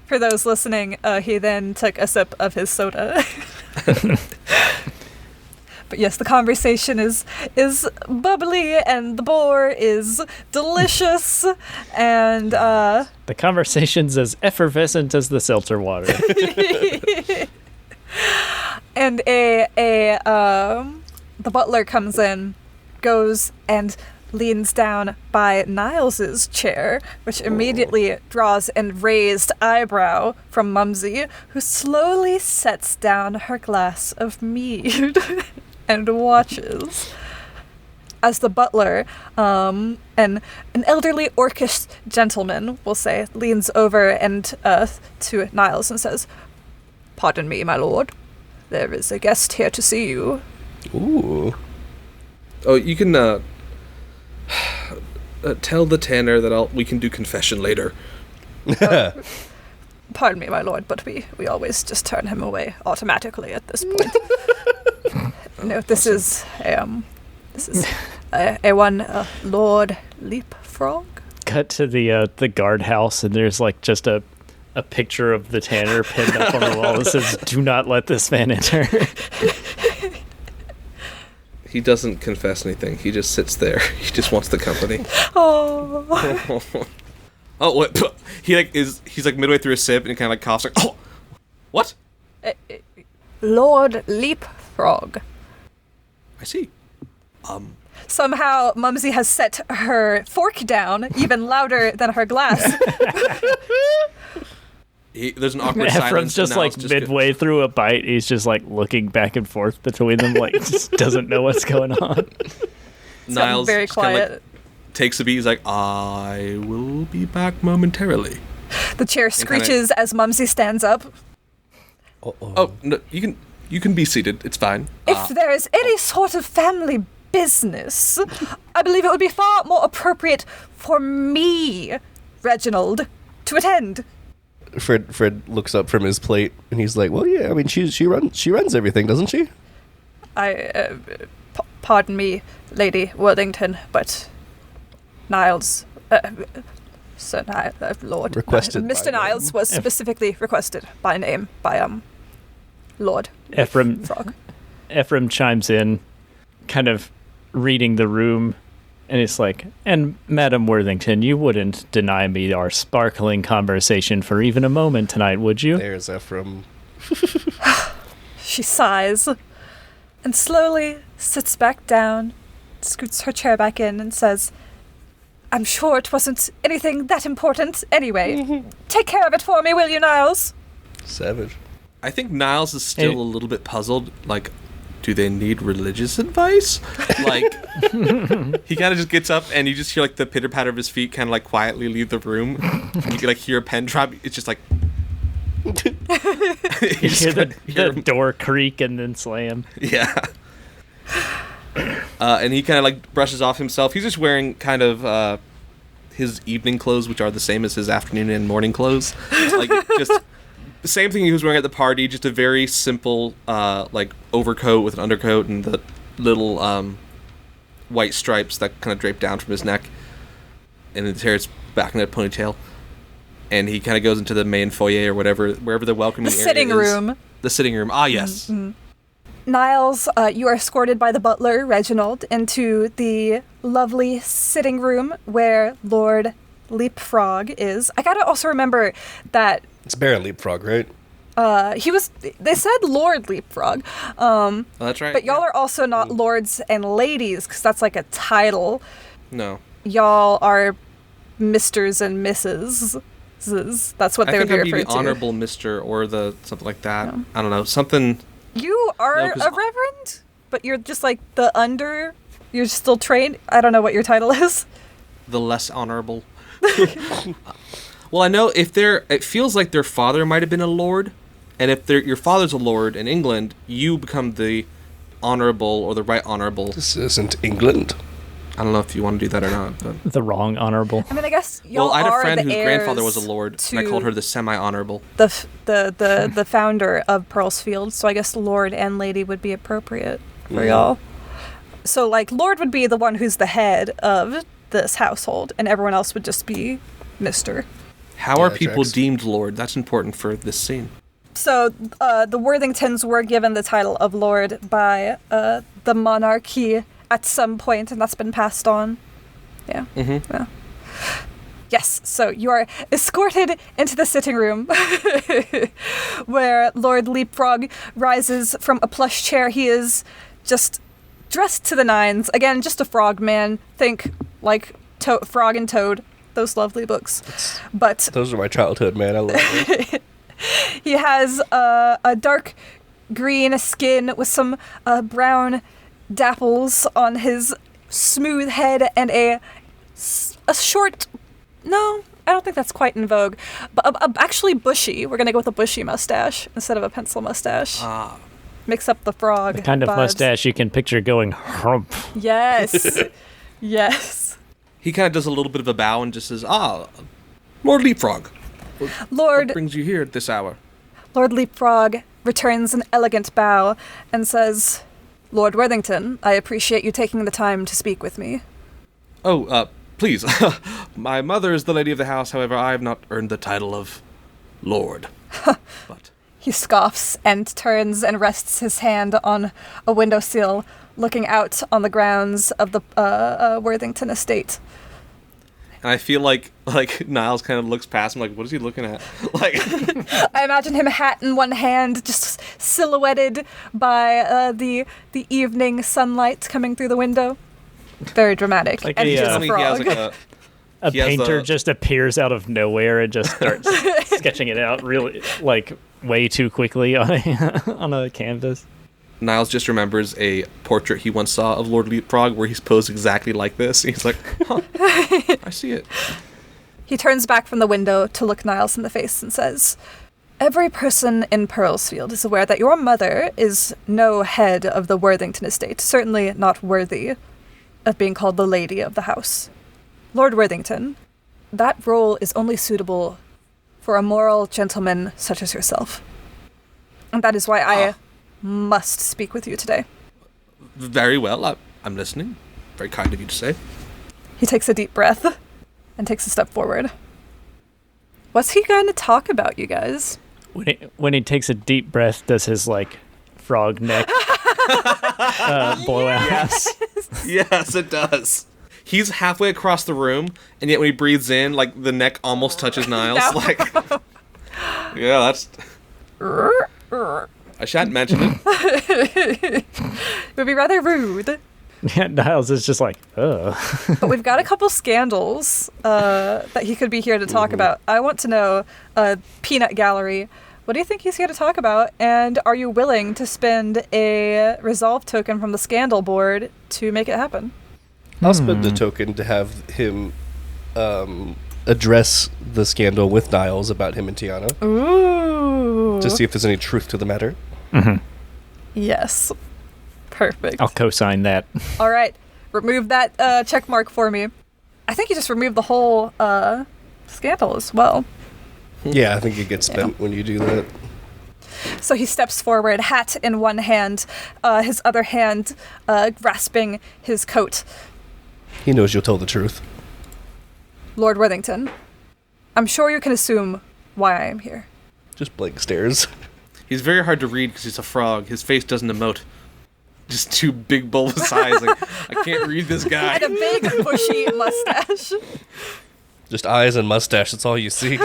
For those listening, he then took a sip of his soda. But yes, the conversation is bubbly, and the boar is delicious, and The conversation's as effervescent as the seltzer water. and the butler comes in, goes and leans down by Niles's chair, which immediately draws an raised eyebrow from Mumsy, who slowly sets down her glass of mead and watches as the butler, an elderly orcish gentleman, we'll say, leans over and to Niles and says, "Pardon me, my lord. There is a guest here to see you." Ooh. Oh, you can tell the tanner that we can do confession later. Pardon me, my lord, but we always just turn him away automatically at this point. No, this is a one Lord Leapfrog. Cut to the guardhouse, and there's like just a picture of the tanner pinned up on the wall that says, "Do not let this man enter." He doesn't confess anything. He just sits there. He just wants the company. Oh, Oh, what? He's like midway through a sip and he kind of like coughs like, "Oh, what?" Lord Leapfrog. I see. Somehow, Mumsy has set her fork down even louder than her glass. There's an awkward silence. Ephraim's just and like Niles midway through a bite, he's just like looking back and forth between them, like just doesn't know what's going on. Niles very just kinda, quiet. takes a beat. He's like, "I will be back momentarily." The chair screeches as Mumsy stands up. Oh, no, you can be seated. It's fine. If there is any sort of family business, I believe it would be far more appropriate for me, Reginald, to attend. Fred looks up from his plate and he's like, "Well, yeah. I mean, she runs everything, doesn't she?" Pardon me, Lady Worthington, but Niles, Sir Niles, Lord, Requested by Mr. Niles name. was specifically requested by name by Lord Ephraim Frog. Ephraim chimes in, kind of reading the room, and it's like, "And Madam Worthington, you wouldn't deny me our sparkling conversation for even a moment tonight, would you?" There's Ephraim. She sighs and slowly sits back down, scoots her chair back in, and says, "I'm sure it wasn't anything that important anyway. Take care of it for me, will you, Niles?" Savage. I think Niles is still a little bit puzzled. Like, do they need religious advice? Like, he kind of just gets up and you just hear like the pitter patter of his feet kind of like quietly leave the room. And you can like hear a pen drop. It's just like. You hear the door creak and then slam. Yeah. And he kind of like brushes off himself. He's just wearing kind of his evening clothes, which are the same as his afternoon and morning clothes. Like just the same thing he was wearing at the party, just a very simple like overcoat with an undercoat and the little white stripes that kind of drape down from his neck. And his hair is back in a ponytail. And he kind of goes into the main foyer or whatever, wherever the welcoming area is. The sitting room. The sitting room. Ah, yes. Mm-hmm. Niles, you are escorted by the butler, Reginald, into the lovely sitting room where Lord Leapfrog is. I gotta also remember that It's Baron Leapfrog, right? they said Lord Leapfrog. Oh, that's right. But y'all are also not lords and ladies, because that's like a title. No. Y'all are Misters and Misses. That's what they would be I think I'd be referred the to. honorable mister or the something like that. I don't know. Something. You are No, 'cause- a reverend, but you're just like the under. You're still trained. I don't know what your title is. The less honorable. Well, I know it feels like their father might have been a lord, and if your father's a lord in England, you become the honorable or the right honorable. This isn't England. I don't know if you want to do that or not, but... The wrong honorable. I mean, I guess y'all Well, I had a are friend the whose grandfather heirs was a lord, and I to called her the semi-honorable. the founder of Pearlsfield, so I guess Lord and Lady would be appropriate for y'all. So, like, Lord would be the one who's the head of this household, and everyone else would just be Mr. How Yeah, are that people tracks. deemed lord? That's important for this scene. So, the Worthingtons were given the title of Lord by the monarchy at some point, and that's been passed on. Yeah. Mm-hmm. Yeah. Yes, so you are escorted into the sitting room where Lord Leapfrog rises from a plush chair. He is just dressed to the nines. Again, just a frog man. Think like Frog and Toad, those lovely books. But Those are my childhood, man. I love it. he has a dark green skin with some brown dapples on his smooth head and a short... No, I don't think that's quite in vogue. But actually bushy. We're going to go with a bushy mustache instead of a pencil mustache. Ah. Mix up the frog The kind of vibes. mustache you can picture going hump. Yes. Yes. He kind of does a little bit of a bow and just says, Lord Leapfrog, Lord what brings you here at this hour? Lord Leapfrog returns an elegant bow and says, Lord Worthington, I appreciate you taking the time to speak with me. Oh, please. My mother is the lady of the house, however, I have not earned the title of Lord. But He scoffs and turns and rests his hand on a windowsill, looking out on the grounds of the Worthington estate. and I feel like Niles kind of looks past him like, what is he looking at? Like, I imagine him, hat in one hand, just silhouetted by the evening sunlight coming through the window. Very dramatic. Like and a, he's I a mean, he has frog. like A He has painter the- just appears out of nowhere and just starts sketching it out really, like, way too quickly on a canvas. Niles just remembers a portrait he once saw of Lord Leapfrog where he's posed exactly like this. He's like, huh, I see it. He turns back from the window to look Niles in the face and says, Every person in Pearlsfield is aware that your mother is no head of the Worthington estate, certainly not worthy of being called the lady of the house. Lord Worthington, that role is only suitable for a moral gentleman such as yourself. And that is why I must speak with you today. Very well. I'm listening. Very kind of you to say. He takes a deep breath and takes a step forward. What's he going to talk about, you guys? When he takes a deep breath, does his, like, frog neck blow out? Yes, it does. He's halfway across the room, and yet when he breathes in, like, the neck almost touches Niles. No. Like, yeah, that's... I shan't mention it. It would be rather rude. Yeah, Niles is just like, ugh. But we've got a couple scandals that he could be here to talk about. I want to know, Peanut Gallery, what do you think he's here to talk about? And are you willing to spend a resolve token from the scandal board to make it happen? I'll spend a token to have him address the scandal with Niles about him and Tiana Ooh. to see if there's any truth to the matter. Yes. Perfect. I'll co-sign that. All right. Remove that check mark for me. I think you just removed the whole scandal as well. Yeah, I think it gets spent when you do that. So he steps forward, hat in one hand, his other hand grasping his coat. He knows you'll tell the truth. Lord Worthington, I'm sure you can assume why I am here. Just blank stares. He's very hard to read because he's a frog. His face doesn't emote. Just two big bulbous eyes. Like, I can't read this guy. And a big bushy mustache. Just eyes and mustache, that's all you see.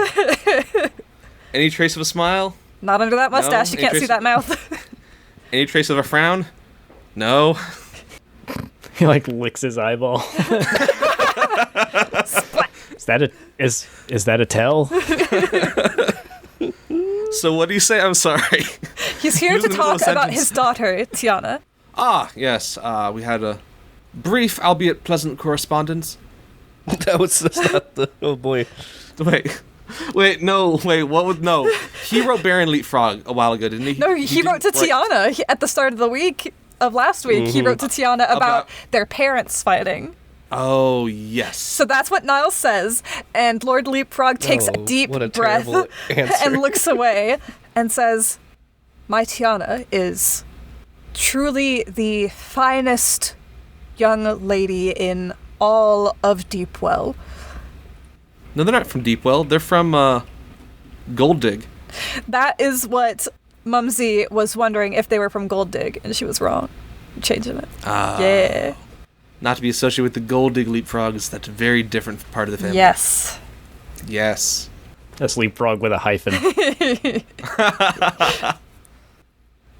Any trace of a smile? Not under that mustache. You any can't see trace- that mouth. Any trace of a frown? No. He, like, licks his eyeball. Is that a tell? So what do you say? I'm sorry. He's here Use to the middle of talk a about sentence. his daughter, Tiana. Yes. We had a brief, albeit pleasant correspondence. That's not the... Oh, boy. Wait, what was... No. He wrote Baron Leapfrog a while ago, didn't he? No, he wrote to didn't write- Tiana at the start of the week of last week. He wrote to Tiana about their parents fighting. Oh, yes. So that's what Niles says, and Lord Leapfrog takes a deep what a breath terrible answer. and looks away and says, "My Tiana is truly the finest young lady in all of Deepwell." No, they're not from Deepwell. They're from Gold Dig. That is what Mumsy was wondering, if they were from Gold Dig, and she was wrong. Changing it. Yeah. Not to be associated with the Gold Dig Leapfrogs. That's a very different part of the family. Yes. Yes. That's Leapfrog with a hyphen.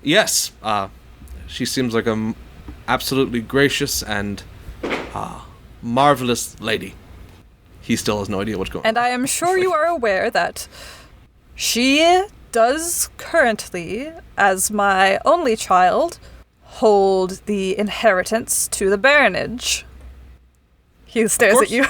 Yes. She seems like a absolutely gracious and marvelous lady. He still has no idea what's going on. And I am sure you are aware that she does currently, as my only child, hold the inheritance to the baronage. He stares at you.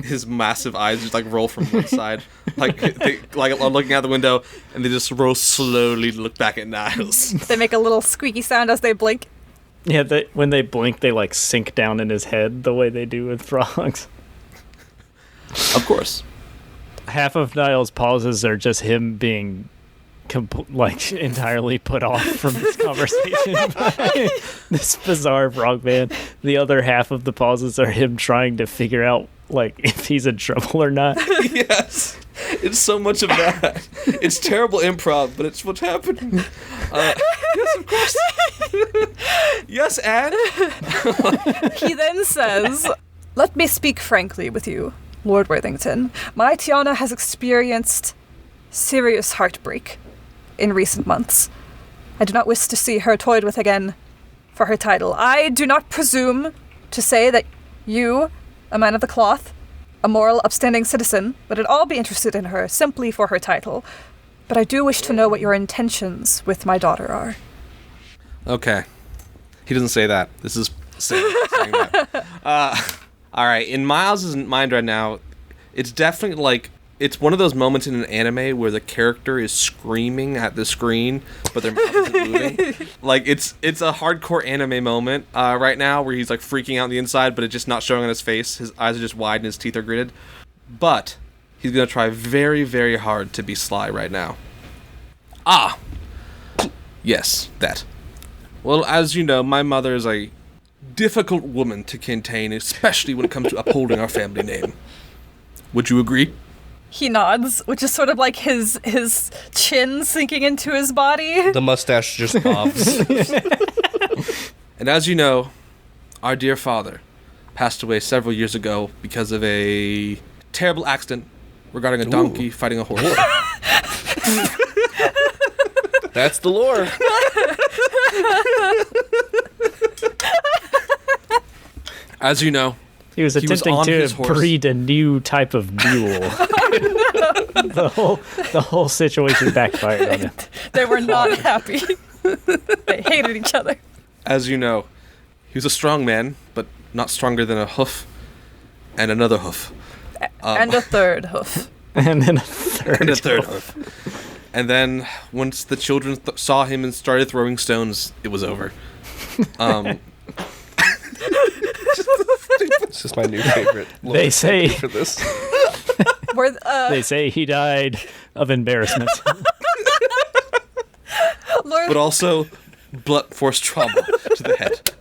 His massive eyes just like roll from one side, like looking out the window, and they just roll slowly to look back at Niles. They make a little squeaky sound as they blink. Yeah, when they blink, they like sink down in his head the way they do with frogs. Of course. Half of Niles' pauses are just him being entirely put off from this conversation by this bizarre frog man. The other half of the pauses are him trying to figure out if he's in trouble or not. Yes, it's so much of that. It's terrible improv, but it's what's happening. Yes, of course. Yes, and He then says, "Let me speak frankly with you, Lord Worthington. My Tiana has experienced serious heartbreak in recent months. I do not wish to see her toyed with again for her title. I do not presume to say that you, a man of the cloth, a moral, upstanding citizen, would at all be interested in her simply for her title, but I do wish to know what your intentions with my daughter are." okay, he doesn't say that. This is saying that. All right, in Miles' mind right now, it's definitely it's one of those moments in an anime where the character is screaming at the screen, but their mouth isn't moving. It's a hardcore anime moment right now where he's freaking out on the inside, but it's just not showing on his face. His eyes are just wide and his teeth are gritted. But he's gonna try very, very hard to be sly right now. Yes, that. Well, as you know, my mother is a difficult woman to contain, especially when it comes to upholding our family name. Would you agree? He nods, which is sort of like his chin sinking into his body. The mustache just bobs. And as you know, our dear father passed away several years ago because of a terrible accident regarding a donkey fighting a horse. That's the lore. As you know, He was attempting on to his horse. breed a new type of mule. The whole situation backfired on him. They were not happy. They hated each other. As you know, he was a strong man, but not stronger than a hoof and another hoof. And a third hoof. And then a third. And a third hoof. And then once the children saw him and started throwing stones, it was over. It's just my new favorite. They say for this. they say he died of embarrassment. But also blunt force trauma to the head.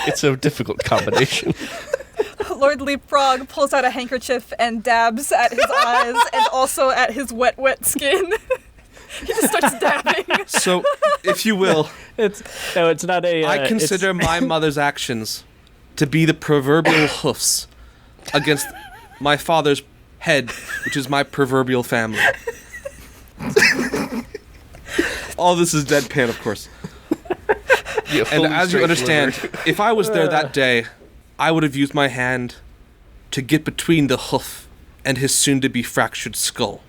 It's a difficult combination. Lord Leapfrog pulls out a handkerchief and dabs at his eyes and also at his wet skin. He just starts dabbing. So, if you will, It's not a. I consider my mother's actions to be the proverbial hoofs against my father's head, which is my proverbial family. All this is deadpan, of course. Yeah, And fully as you straight understand, delivery. if I was there that day, I would have used my hand to get between the hoof and his soon-to-be fractured skull.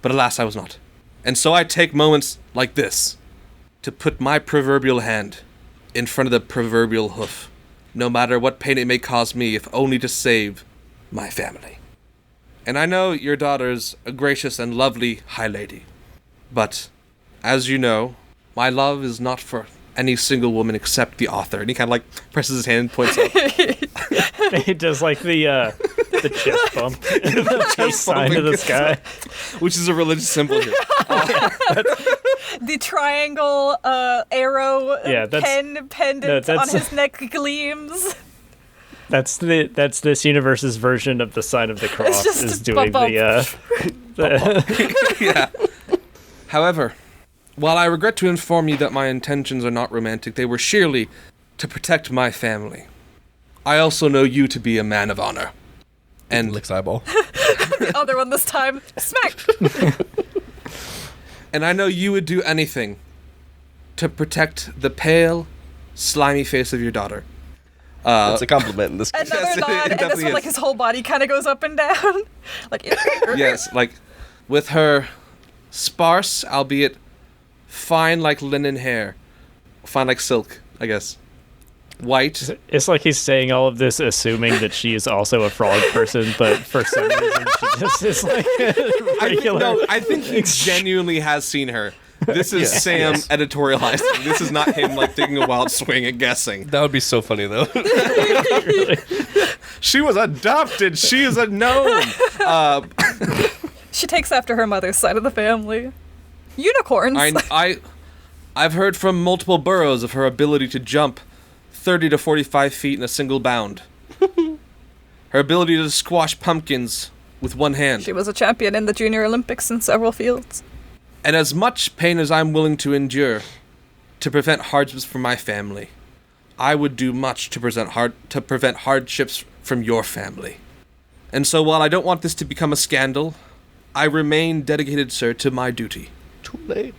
But alas, I was not. And so I take moments like this to put my proverbial hand in front of the proverbial hoof, no matter what pain it may cause me, if only to save my family. And I know your daughter's a gracious and lovely high lady, but, as you know, my love is not for any single woman except the author. And he kind of like presses his hand and points up. He does like the chest bump, the peace sign to the sky. Which is a religious symbol here. The triangle arrow that's- pendant no, on his neck gleams. That's this universe's version of the sign of the cross. just Is a doing bump. Yeah. However, while I regret to inform you that my intentions are not romantic, they were sheerly to protect my family. I also know you to be a man of honor. And Licks eyeball. The other one this time. Smack! And I know you would do anything to protect the pale, slimy face of your daughter. It's a compliment in this case. Another Yes, it nod, and this definitely one, like, is. his whole body kind of goes up and down. Like, Yes, like with her sparse, albeit fine like linen hair. Fine like silk, I guess. White. It's like he's saying all of this assuming that she is also a frog person, but for some reason she just is like a regular. I think he genuinely has seen her. This is Yes, Sam yes. editorializing. This is not him like taking a wild swing at guessing. That would be so funny, though. She was adopted. She is a gnome. she takes after her mother's side of the family. Unicorns. I've heard from multiple burrows of her ability to jump 30 to 45 feet in a single bound. Her ability to squash pumpkins with one hand. She was a champion in the Junior Olympics in several fields. And as much pain as I'm willing to endure to prevent hardships from my family, I would do much to prevent hardships from your family. And so while I don't want this to become a scandal, I remain dedicated, sir, to my duty. Too late.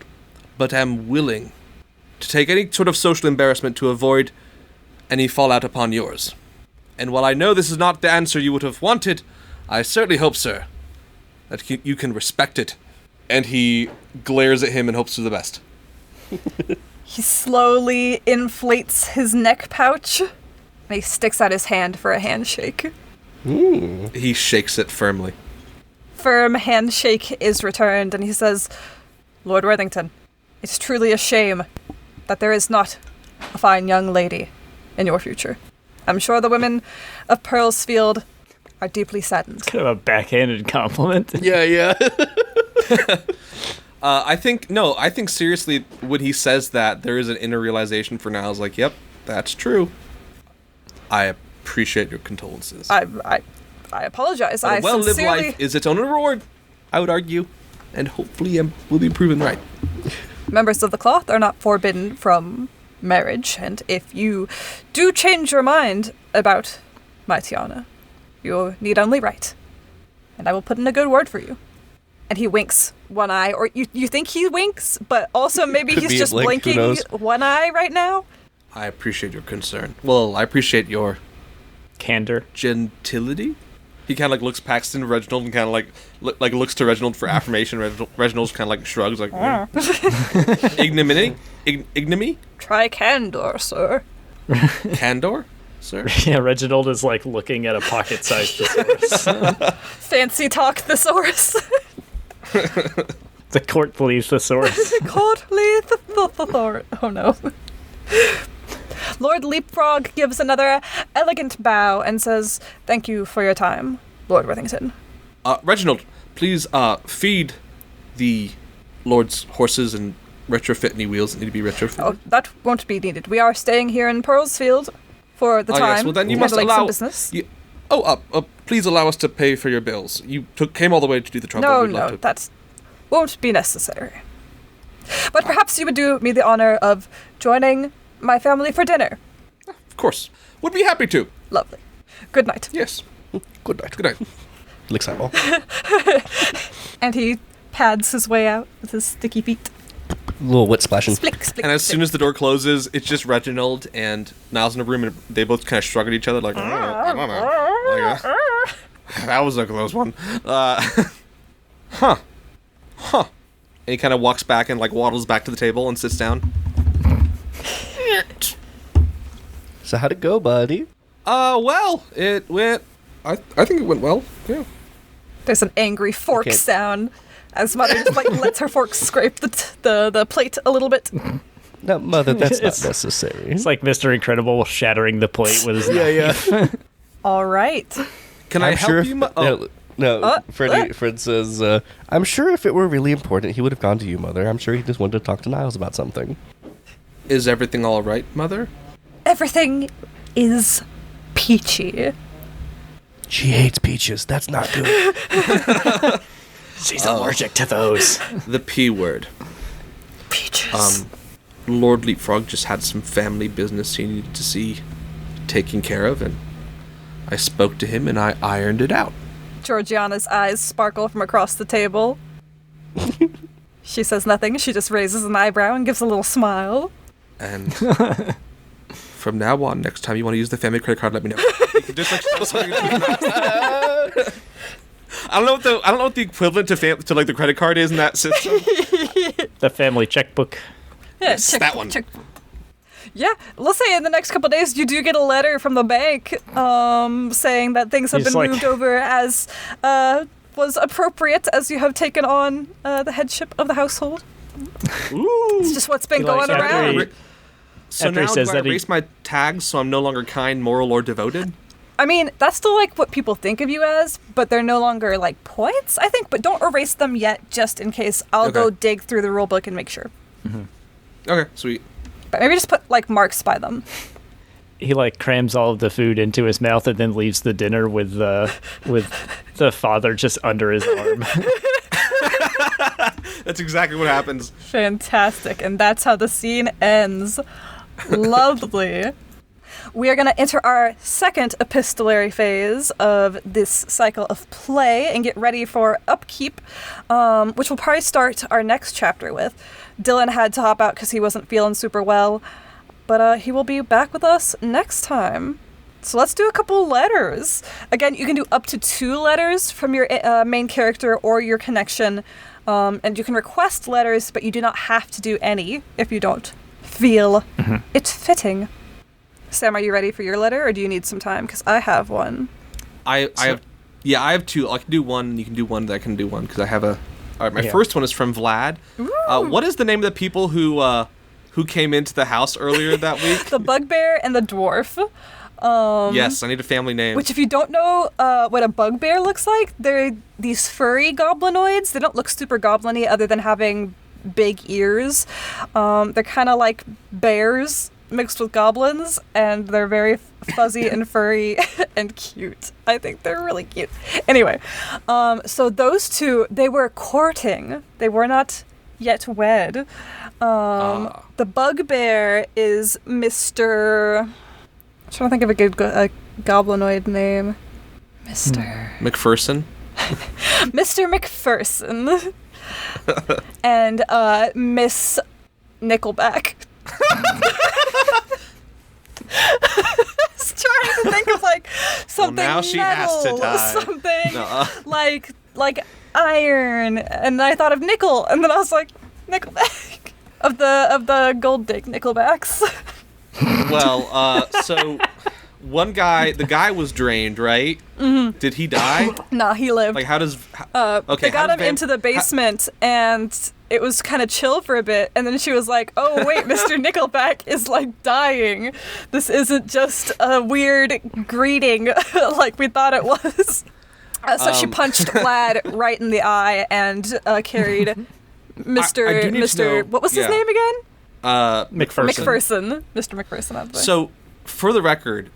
But am willing to take any sort of social embarrassment to avoid any fallout upon yours. And while I know this is not the answer you would have wanted, I certainly hope, sir, that you can respect it. And he glares at him and hopes for the best. He slowly inflates his neck pouch, and he sticks out his hand for a handshake. He shakes it firmly. Firm handshake is returned, and he says, Lord Worthington, it's truly a shame that there is not a fine young lady in your future. I'm sure the women of Pearlsfield are deeply saddened. Kind of a backhanded compliment. Yeah. I think seriously, when he says that, there is an inner realization for Niles, like, yep, that's true. I appreciate your condolences. I apologize. But I a well-lived sincerely... life is its own reward, I would argue, and hopefully will be proven right. Members of the cloth are not forbidden from marriage, and if you do change your mind about my Tiana, you need only write, and I will put in a good word for you. And he winks one eye, or you think he winks, but also maybe Could he's be a just blink, who blinking knows? one eye right now. I appreciate your concern. Well, I appreciate your Candor. gentility. He kind of like looks Paxton to Reginald and kind of like looks to Reginald for affirmation. Reginald's kind of like shrugs like ignominy. Ignominy? Try candor, sir. Candor, sir. Yeah, Reginald is like looking at a pocket-sized thesaurus. Fancy talk thesaurus. The courtly thesaurus. Courtly thesaurus. Oh no. Lord Leapfrog gives another elegant bow and says, "Thank you for your time, Lord Worthington." Reginald, please feed the Lord's horses and retrofit any wheels that need to be retrofitted. Oh, that won't be needed. We are staying here in Pearlsfield for the time. Yes. Well, then you must handling some allow. business. Please allow us to pay for your bills. You came all the way to do the trouble. We'd love to. That won't be necessary. But perhaps you would do me the honor of joining my family for dinner. Of course, would be happy to. Lovely. Good night. Yes. Good night. Good night. Licks eyeball. And he pads his way out with his sticky feet. Little wet splashing. Splick, splick, And as splick. soon as the door closes, it's just Reginald and Niles in a room, and they both kind of shrug at each other, like, I don't know. Like, that was a close one. Huh. And he kind of walks back and like waddles back to the table and sits down. So how'd it go, buddy? Well, it went. I think it went well. Yeah. There's an angry fork Okay. sound as Mother just like lets her fork scrape the plate a little bit. No, Mother, that's not necessary. It's like Mr. Incredible shattering the plate with his knife. All right. Can I help you? Fred says, I'm sure if it were really important, he would have gone to you, Mother. I'm sure he just wanted to talk to Niles about something. Is everything all right, Mother? Everything is peachy. She hates peaches. That's not good. She's allergic to those. The P word. Peaches. Lord Leapfrog just had some family business he needed to see taken care of, and I spoke to him and I ironed it out. Georgiana's eyes sparkle from across the table. She says nothing. She just raises an eyebrow and gives a little smile. And from now on, next time you want to use the family credit card, let me know. You can just I don't know what the equivalent to like the credit card is in that system. The family checkbook. Yeah, Yes, that one. Yeah, let's say in the next couple of days you do get a letter from the bank saying that things have He's been like- moved over as was appropriate as you have taken on the headship of the household. Ooh. It's just what's been He likes going after around. he- So After he now says do I that he- erase my tags so I'm no longer kind, moral, or devoted? I mean, that's still like what people think of you as, but they're no longer like points, I think, but don't erase them yet just in case. I'll go Okay. dig through the rule book and make sure. Okay, sweet. But maybe just put like marks by them. He like crams all of the food into his mouth and then leaves the dinner with the father just under his arm. That's exactly what happens. Fantastic. And that's how the scene ends. Lovely. We are going to enter our second epistolary phase of this cycle of play and get ready for upkeep, which we'll probably start our next chapter with. Dylan had to hop out because he wasn't feeling super well, but he will be back with us next time. So let's do a couple letters. Again, you can do up to 2 letters from your main character or your connection, and you can request letters, but you do not have to do any if you don't feel it's fitting. Sam, are you ready for your letter, or do you need some time? Because I have one. I have 2. I can do one, and you can do one. I can do one because I have a. All right, my Yeah. first one is from Vlad. What is the name of the people who came into the house earlier that week? The bugbear and the dwarf. Yes, I need a family name. Which, if you don't know what a bugbear looks like, they're these furry goblinoids. They don't look super goblin-y other than having big ears. They're kind of like bears mixed with goblins, and they're very fuzzy and furry and cute. I think they're really cute. Anyway, so those two, they were courting. They were not yet wed. The bugbear is Mr. I'm trying to think of a good goblinoid name. Mr. McPherson. Mr. McPherson. And Miss Nickelback. Just trying to think of like something now she has to metal, die. something Nuh-uh. like iron, and I thought of nickel, and then I was like Nickelback of the gold dig Nickelbacks. Well, so one guy, the guy was drained, right? Mm-hmm. Did he die? Nah, he lived. Like, how does? They got him into the basement, and it was kind of chill for a bit, and then she was like, "Oh wait, Mr. Nickelback is like dying. This isn't just a weird greeting like we thought it was." So she punched Vlad right in the eye and carried Mr. I do need to know- What was his yeah. name again? McPherson. McPherson. Mr. McPherson. Out there. So, for the record,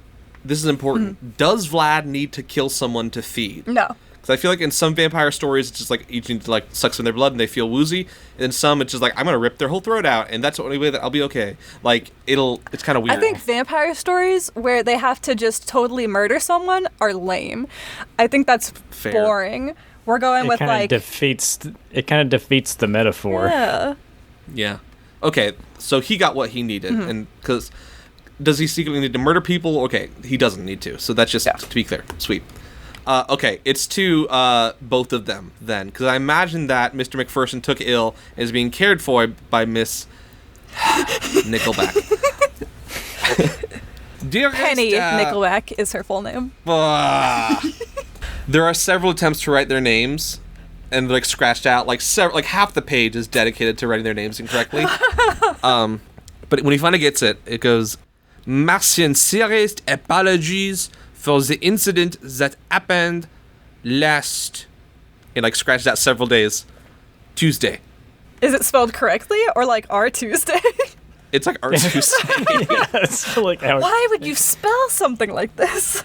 this is important. Does Vlad need to kill someone to feed? No. Because I feel like in some vampire stories, it's just like each need to like suck some of their blood and they feel woozy. And in some, it's just like I'm gonna rip their whole throat out, and that's the only way that I'll be okay. Like it's kind of weird. I think vampire stories where they have to just totally murder someone are lame. I think that's Fair. boring. We're going with kind of like defeats the metaphor. yeah. Yeah. Okay. So he got what he needed, and because does he secretly need to murder people? Okay, he doesn't need to. So that's just to be clear. Sweet. Okay, it's to both of them then, because I imagine that Mr. McPherson took ill and is being cared for by Miss Nickelback. Dear Penny Nickelback is her full name. There are several attempts to write their names, and they're, like half the page is dedicated to writing their names incorrectly. But when he finally gets it, it goes, "My sincerest apologies for the incident that happened last," it like scratched out several days, Tuesday. Is it spelled correctly or like our Tuesday? It's like our Tuesday. Yes, like our, Why would you spell something like this?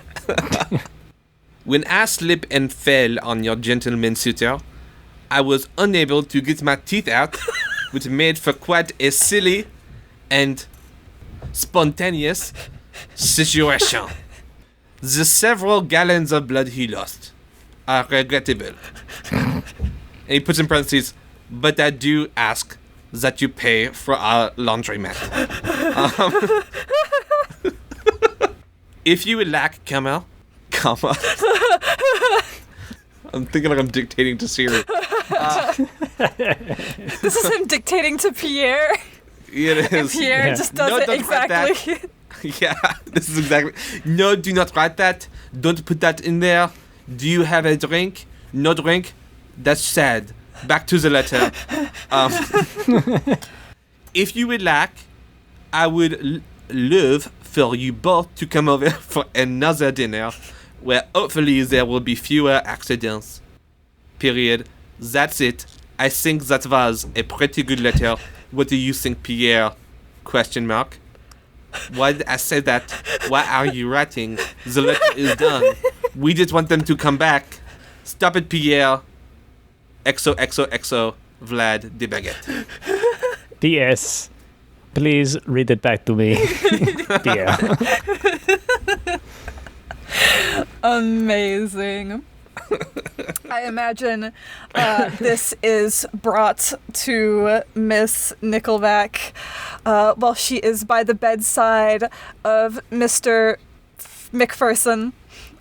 When I slipped and fell on your gentleman suitor, I was unable to get my teeth out, which made for quite a silly and spontaneous situation. The several gallons of blood he lost are regrettable. And he puts in parentheses, but I do ask that you pay for our laundromat. If you would like, comma. I'm thinking like I'm dictating to Siri. This is him dictating to Pierre. It is. Pierre Yeah. just does No, it don't write that. exactly. Yeah, this is exactly. No, do not write that. Don't put that in there. Do you have a drink? No drink? That's sad. Back to the letter. If you would like, I would love for you both to come over for another dinner where hopefully there will be fewer accidents. Period. That's it. I think that was a pretty good letter. What do you think, Pierre? Question mark. Why did I say that? Why are you writing? The letter is done. We just want them to come back. Stop it, Pierre. XOXOXO, Vlad de Baguette. P.S. Please read it back to me. Yeah. Amazing. I imagine this is brought to Miss Nickelback while she is by the bedside of Mr. McPherson.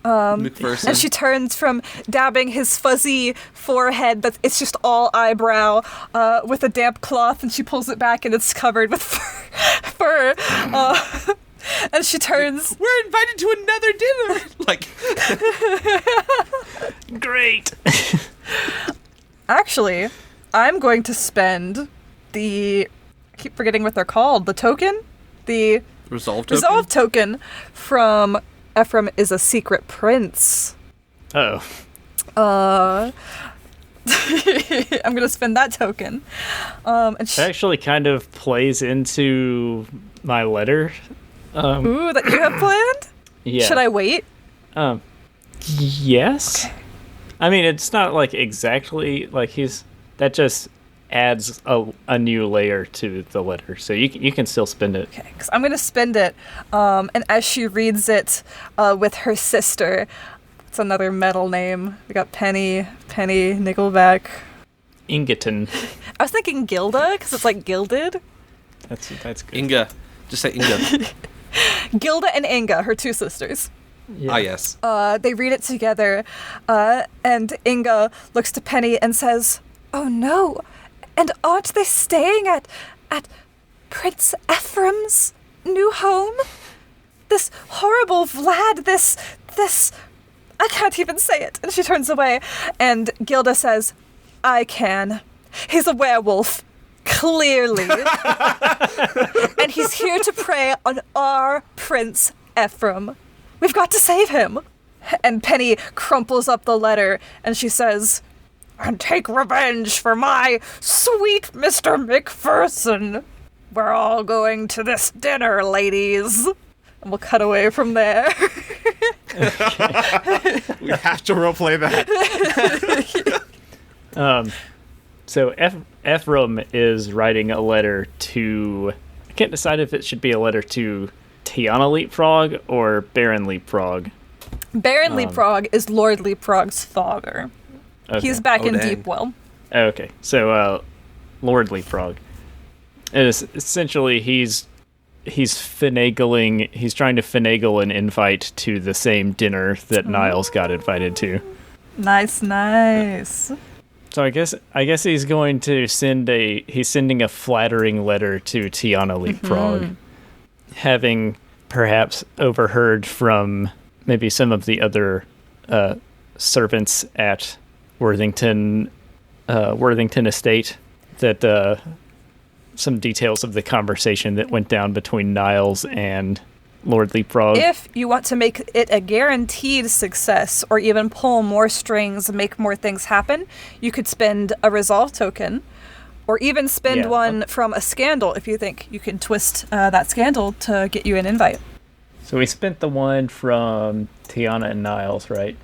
McPherson. And she turns from dabbing his fuzzy forehead, but it's just all eyebrow, with a damp cloth, and she pulls it back and it's covered with fur. And she turns. We're invited to another dinner. Like, Great. Actually, I'm going to spend I keep forgetting what they're called. The token? The resolve token. resolve token from Ephraim is a secret prince. Oh. I'm going to spend that token. And It actually kind of plays into my letter. ooh, that you have planned? Yeah. Should I wait? Yes. I mean, it's not like exactly like that just adds a new layer to the letter, so you can still spend it. Okay, because I'm going to spend it, and as she reads it with her sister, it's another metal name. We got Penny, Nickelback. Ingeton. I was thinking Gilda, because it's like gilded. That's good. Inga. Just say Inga. Gilda and Inga, her two sisters. Yeah. Ah, yes. They read it together, and Inga looks to Penny and says, "Oh no, and aren't they staying at Prince Ephraim's new home? This horrible Vlad, this, I can't even say it." And she turns away, and Gilda says, "I can. He's a werewolf. Clearly. And he's here to prey on our Prince Ephraim. We've got to save him." And Penny crumples up the letter and she says, "And take revenge for my sweet Mr. McPherson. We're all going to this dinner, ladies." And we'll cut away from there. We have to roleplay that. So Ephraim is writing a letter to. I can't decide if it should be a letter to Tiana Leapfrog or Baron Leapfrog. Baron Leapfrog is Lord Leapfrog's father. Okay. He's back Oh, in dang. Deepwell. Okay, so Lord Leapfrog. It is essentially he's finagling. He's trying to finagle an invite to the same dinner that Niles got invited to. Nice. So I guess he's going to he's sending a flattering letter to Tiana Leapfrog, having perhaps overheard from maybe some of the other servants at Worthington Estate that some details of the conversation that went down between Niles and Lord Leapfrog. If you want to make it a guaranteed success, or even pull more strings, make more things happen, you could spend a resolve token, or even spend one from a scandal if you think you can twist that scandal to get you an invite. So we spent the one from Tiana and Niles, right?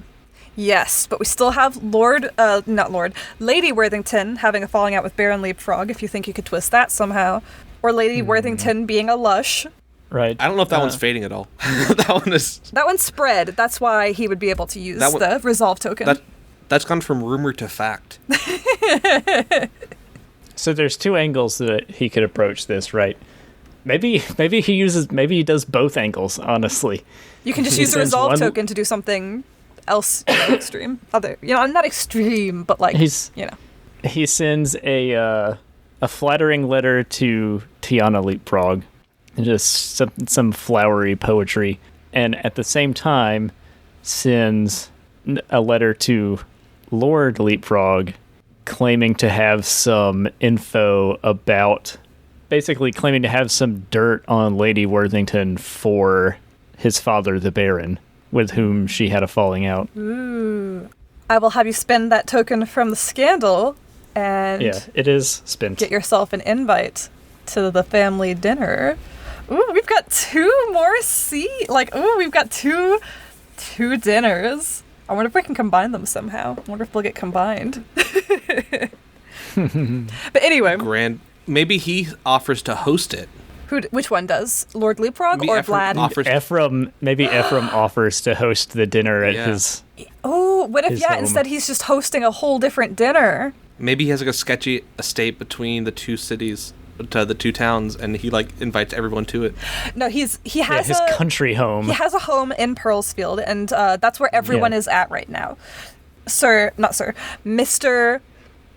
Yes, but we still have Lady Worthington having a falling out with Baron Leapfrog, if you think you could twist that somehow. Or Lady Worthington being a lush. Right. I don't know if that one's fading at all. That one's spread. That's why he would be able to use the resolve token. That's gone from rumor to fact. So there's two angles that he could approach this, right? Maybe he does both angles, honestly. You can just use the resolve token to do something else extreme. Not extreme, but like, He sends a flattering letter to Tiana Leapfrog, and just some flowery poetry, and at the same time sends a letter to Lord Leapfrog, claiming to have some info about, basically claiming to have some dirt on Lady Worthington for his father, the Baron, with whom she had a falling out. Ooh. I will have you spend that token from the scandal and it is spent. Get yourself an invite to the family dinner. Ooh, we've got two more we've got two dinners. I wonder if we can combine them somehow. I wonder if they'll get combined. But anyway. Maybe he offers to host it. Which one does? Lord Leapfrog or Vlad? Ephraim offers to host the dinner at his. Oh, what if home. instead he's just hosting a whole different dinner? Maybe he has like a sketchy estate between the two cities, the two towns, and he invites everyone to it. No, he has his country home. He has a home in Pearlsfield, and that's where everyone is at right now. Mr.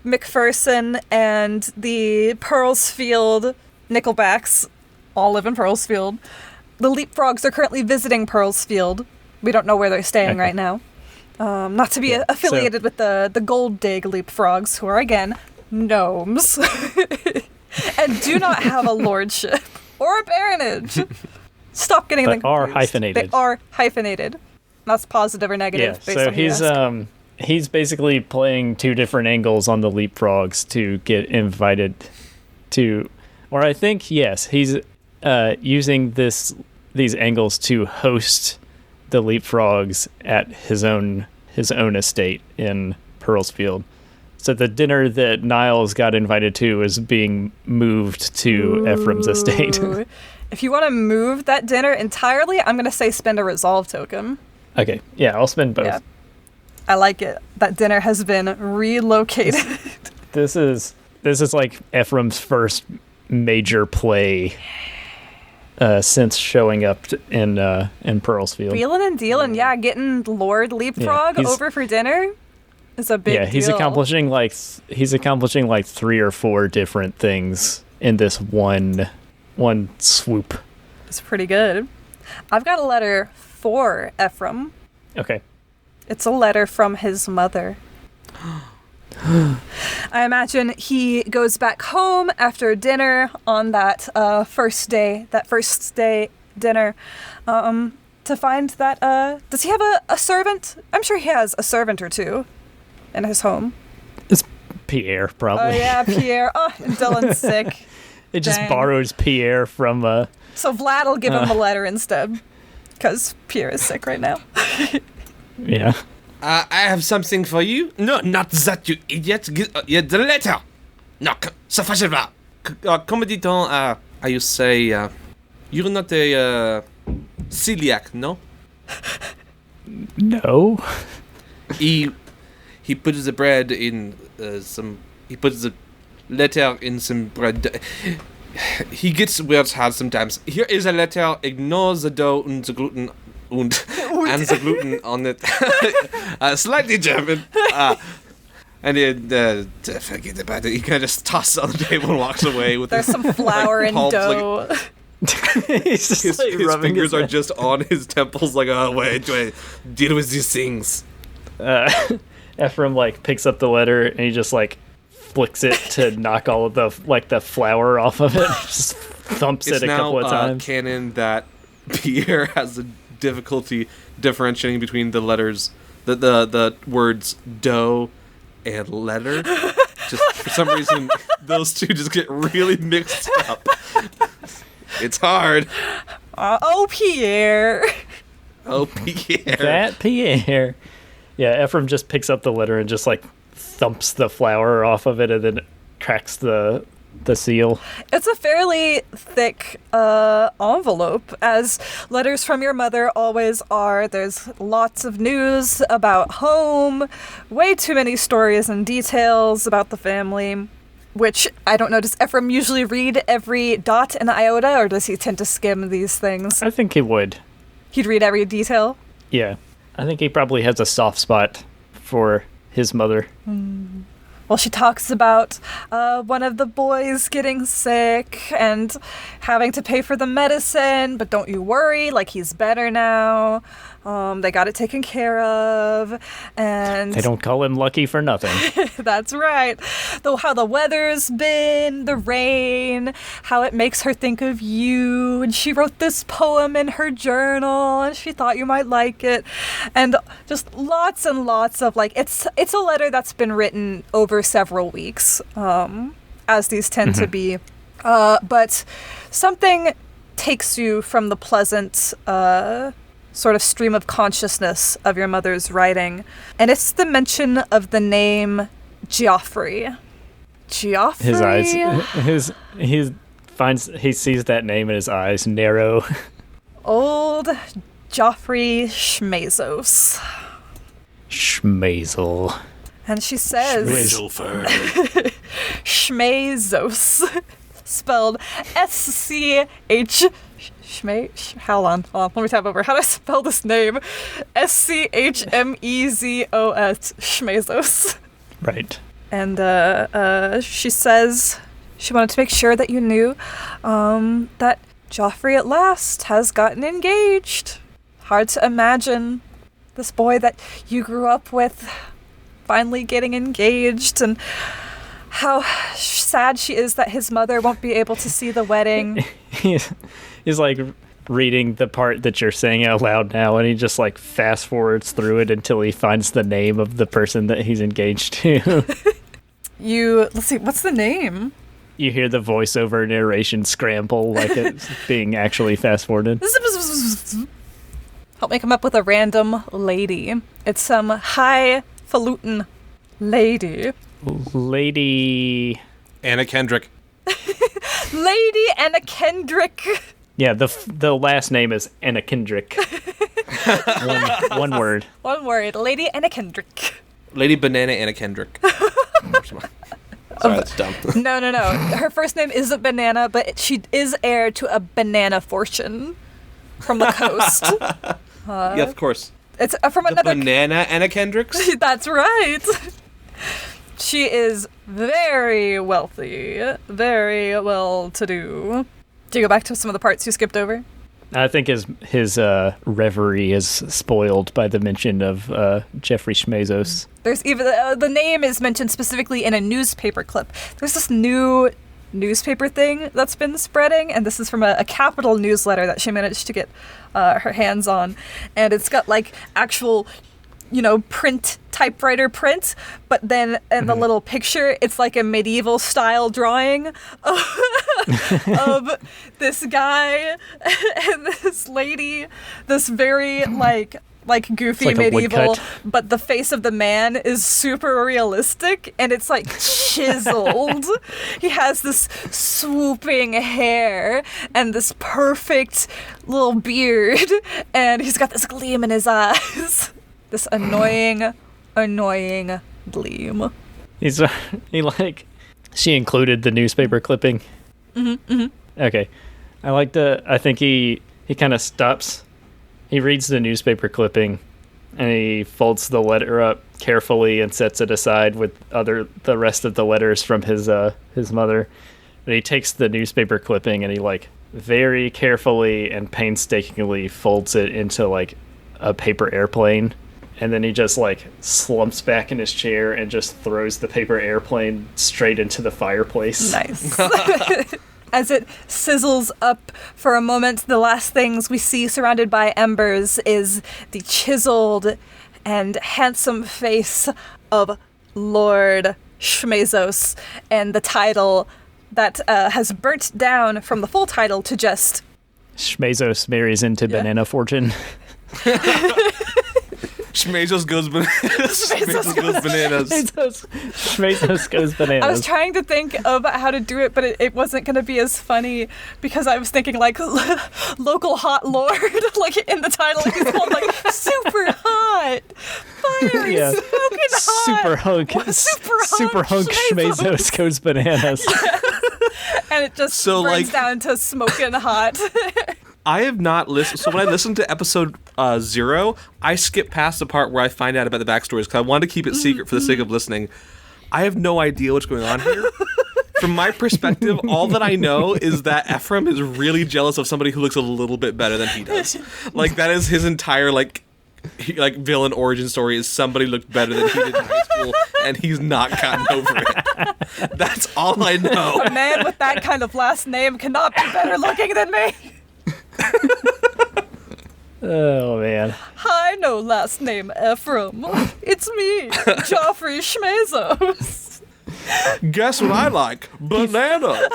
McPherson and the Pearlsfield Nickelbacks all live in Pearlsfield. The Leapfrogs are currently visiting Pearlsfield. We don't know where they're staying right now. Not to be affiliated with the Gold Dig Leapfrogs, who are, again, gnomes. And do not have a lordship or a baronage. Stop getting them confused. Are hyphenated. They are hyphenated. That's positive or negative. Yeah, so he's basically playing two different angles on the Leapfrogs to get invited to, or I think he's using these angles to host the Leapfrogs at his own estate in Pearlsfield. So the dinner that Niles got invited to is being moved to Ephraim's estate. If you want to move that dinner entirely, I'm going to say spend a resolve token. Okay, yeah, I'll spend both. Yeah. I like it. That dinner has been relocated. This is like Ephraim's first major play since showing up in Pearlsfield. Wheeling and dealing, getting Lord Leapfrog over for dinner is a big deal. He's accomplishing like 3 or 4 different things in this one swoop. It's pretty good. I've got a letter for Ephraim. Okay. It's a letter from his mother. I imagine he goes back home after dinner on that first day dinner, to find that, does he have a servant? I'm sure he has a servant or two in his home. It's Pierre, probably. Oh, yeah, Pierre. Oh, Dylan's sick. It just borrows Pierre from... So Vlad will give him the letter instead, because Pierre is sick right now. Yeah. I have something for you. No, not that, you idiot. The letter. No, ça fâche pas. Comme dit-on, you say, you're not a celiac, no? No. He puts the bread in he puts the letter in some bread. He gets words hard sometimes. Here is a letter. Ignore the dough and the gluten and the gluten on it. Slightly German. And then forget about it. He kind of just tosses it on the table and walks away with. There's some flour and dough. He's just his rubbing fingers are just on his temples, like, oh wait, deal with these things. Ephraim picks up the letter and he just flicks it to knock all of the flour off of it. Just thumps It's it a couple of times. Canon that Pierre has a difficulty differentiating between the letters, the words dough and letter. Just for some reason, those two just get really mixed up. It's hard. Oh, Pierre. Oh, Pierre. That Pierre. Yeah, Ephraim just picks up the letter and just like thumps the flour off of it and then cracks the seal. It's a fairly thick envelope, as letters from your mother always are. There's lots of news about home, way too many stories and details about the family, which I don't know, does Ephraim usually read every dot and iota, or does he tend to skim these things? I think he would. He'd read every detail? Yeah. I think he probably has a soft spot for his mother. Well, she talks about one of the boys getting sick and having to pay for the medicine, but don't you worry, like, he's better now. They got it taken care of, and... They don't call him Lucky for nothing. That's right. Though how the weather's been, the rain, how it makes her think of you, and she wrote this poem in her journal, and she thought you might like it, and just lots and lots of, like, it's a letter that's been written over several weeks, as these tend to be, but something takes you from the pleasant, sort of stream of consciousness of your mother's writing, and it's the mention of the name Geoffrey. Geoffrey? His eyes, he sees that name and his eyes narrow. Old Geoffrey Schmazos. Schmazel. And she says... Schmazos. Spelled S-C-H... Hold on, let me tab over. How do I spell this name? S-C-H-M-E-Z-O-S. Schmazos. Right. And she says she wanted to make sure that you knew that Joffrey at last has gotten engaged. Hard to imagine this boy that you grew up with finally getting engaged, and how sad she is that his mother won't be able to see the wedding. He's like reading the part that you're saying out loud now, and he just like fast forwards through it until he finds the name of the person that he's engaged to. Let's see, what's the name? You hear the voiceover narration scramble like it's being actually fast forwarded. Help me come up with a random lady. It's some highfalutin lady. Lady Anna Kendrick. Lady Anna Kendrick. Yeah, the last name is Anna Kendrick. one word. One word. Lady Anna Kendrick. Lady Banana Anna Kendrick. Sorry, that's dumb. No. Her first name isn't Banana, but she is heir to a banana fortune from the coast. Yeah, of course. It's from The another... Banana Anna Kendricks? That's right. She is very wealthy, very well-to-do. Do you go back to some of the parts you skipped over? I think his reverie is spoiled by the mention of Jeffrey Schmazos. There's even the name is mentioned specifically in a newspaper clip. There's this new newspaper thing that's been spreading, and this is from a Capital newsletter that she managed to get her hands on, and it's got like actual, print, typewriter print, but then in the little picture, it's like a medieval style drawing of this guy and this lady, this very like goofy like medieval, but the face of the man is super realistic, and it's like chiseled. He has this swooping hair and this perfect little beard, and he's got this gleam in his eyes. This annoying gleam. She included the newspaper clipping. Okay. I think he kind of stops. He reads the newspaper clipping and he folds the letter up carefully and sets it aside with the rest of the letters from his mother. And he takes the newspaper clipping and he very carefully and painstakingly folds it into a paper airplane and then he just like slumps back in his chair and just throws the paper airplane straight into the fireplace. Nice. As it sizzles up for a moment, the last things we see surrounded by embers is the chiseled and handsome face of Lord Schmezos, and the title that has burnt down from the full title to just Schmezos marries into Banana Fortune. Schmezos goes bananas. Schmezos goes bananas. Schmezos goes bananas. I was trying to think of how to do it, but it wasn't going to be as funny because I was thinking like local hot lord, like in the title, like he's called like super hot, fiery, smoking hot, super hunk Schmezos goes bananas. Yeah. And it just burns down to smoking hot. I have not listened. So when I listened to episode 0, I skipped past the part where I find out about the backstories because I wanted to keep it secret for the sake of listening. I have no idea what's going on here. From my perspective, all that I know is that Ephraim is really jealous of somebody who looks a little bit better than he does. Like, that is his entire, villain origin story is somebody looked better than he did in high school, and he's not gotten over it. That's all I know. A man with that kind of last name cannot be better looking than me. Oh, man. Hi, no last name Ephraim. It's me, Joffrey Schmezos. Guess what I like? Bananas.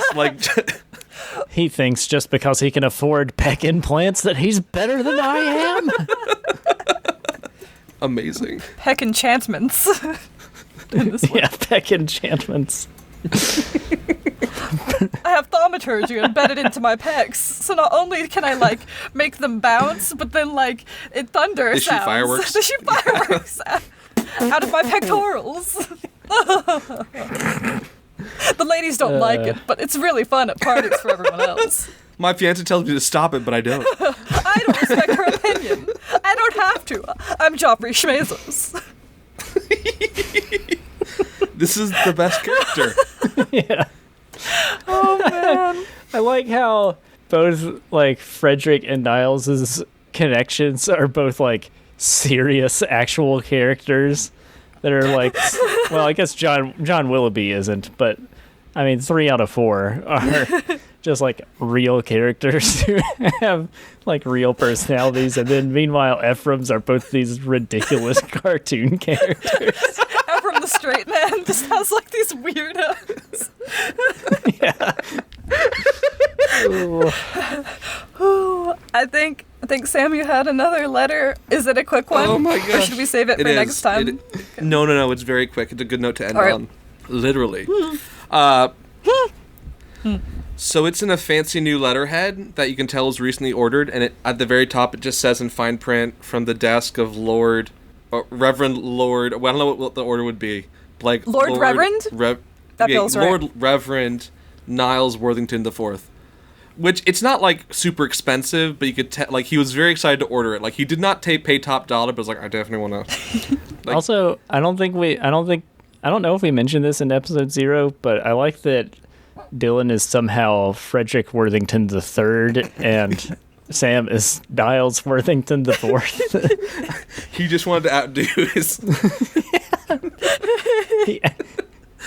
He thinks just because he can afford peck implants that he's better than I am. Amazing. Peck enchantments. In this one. Yeah, peck enchantments. I have thaumaturgy embedded into my pecs, so not only can I make them bounce, but then it thunder They sounds. shoot fireworks. They shoot fireworks out of my pectorals. The ladies don't like it, but it's really fun at parties for everyone else. My fiance tells me to stop it, but I don't. I don't respect her opinion. I don't have to. I'm Joffrey Schmezos. This is the best character. Yeah. Oh, man. I like how both Frederick and Niles' connections are both serious actual characters that are well, I guess John Willoughby isn't, but I mean 3 out of 4 are just real characters who have real personalities, and then meanwhile Ephraim's are both these ridiculous cartoon characters. Ephraim the straight man just has these weirdos. Yeah. Ooh, I think Sam, you had another letter. Is it a quick one? Oh my gosh. Or should we save it for next time? No, it's very quick. It's a good note to end All right. on. Literally. So it's in a fancy new letterhead that you can tell is recently ordered, and at the very top it just says in fine print, from the desk of Reverend Lord. Well, I don't know what the order would be. Lord Reverend? That feels right. Lord Reverend Niles Worthington IV. Which, it's not super expensive, but you could tell he was very excited to order it. He did not pay top dollar, but was I definitely want to. Also, I don't know if we mentioned this in episode 0, but I like that Dylan is somehow Frederick Worthington III and Sam is Niles Worthington IV. He just wanted to outdo his. Yeah.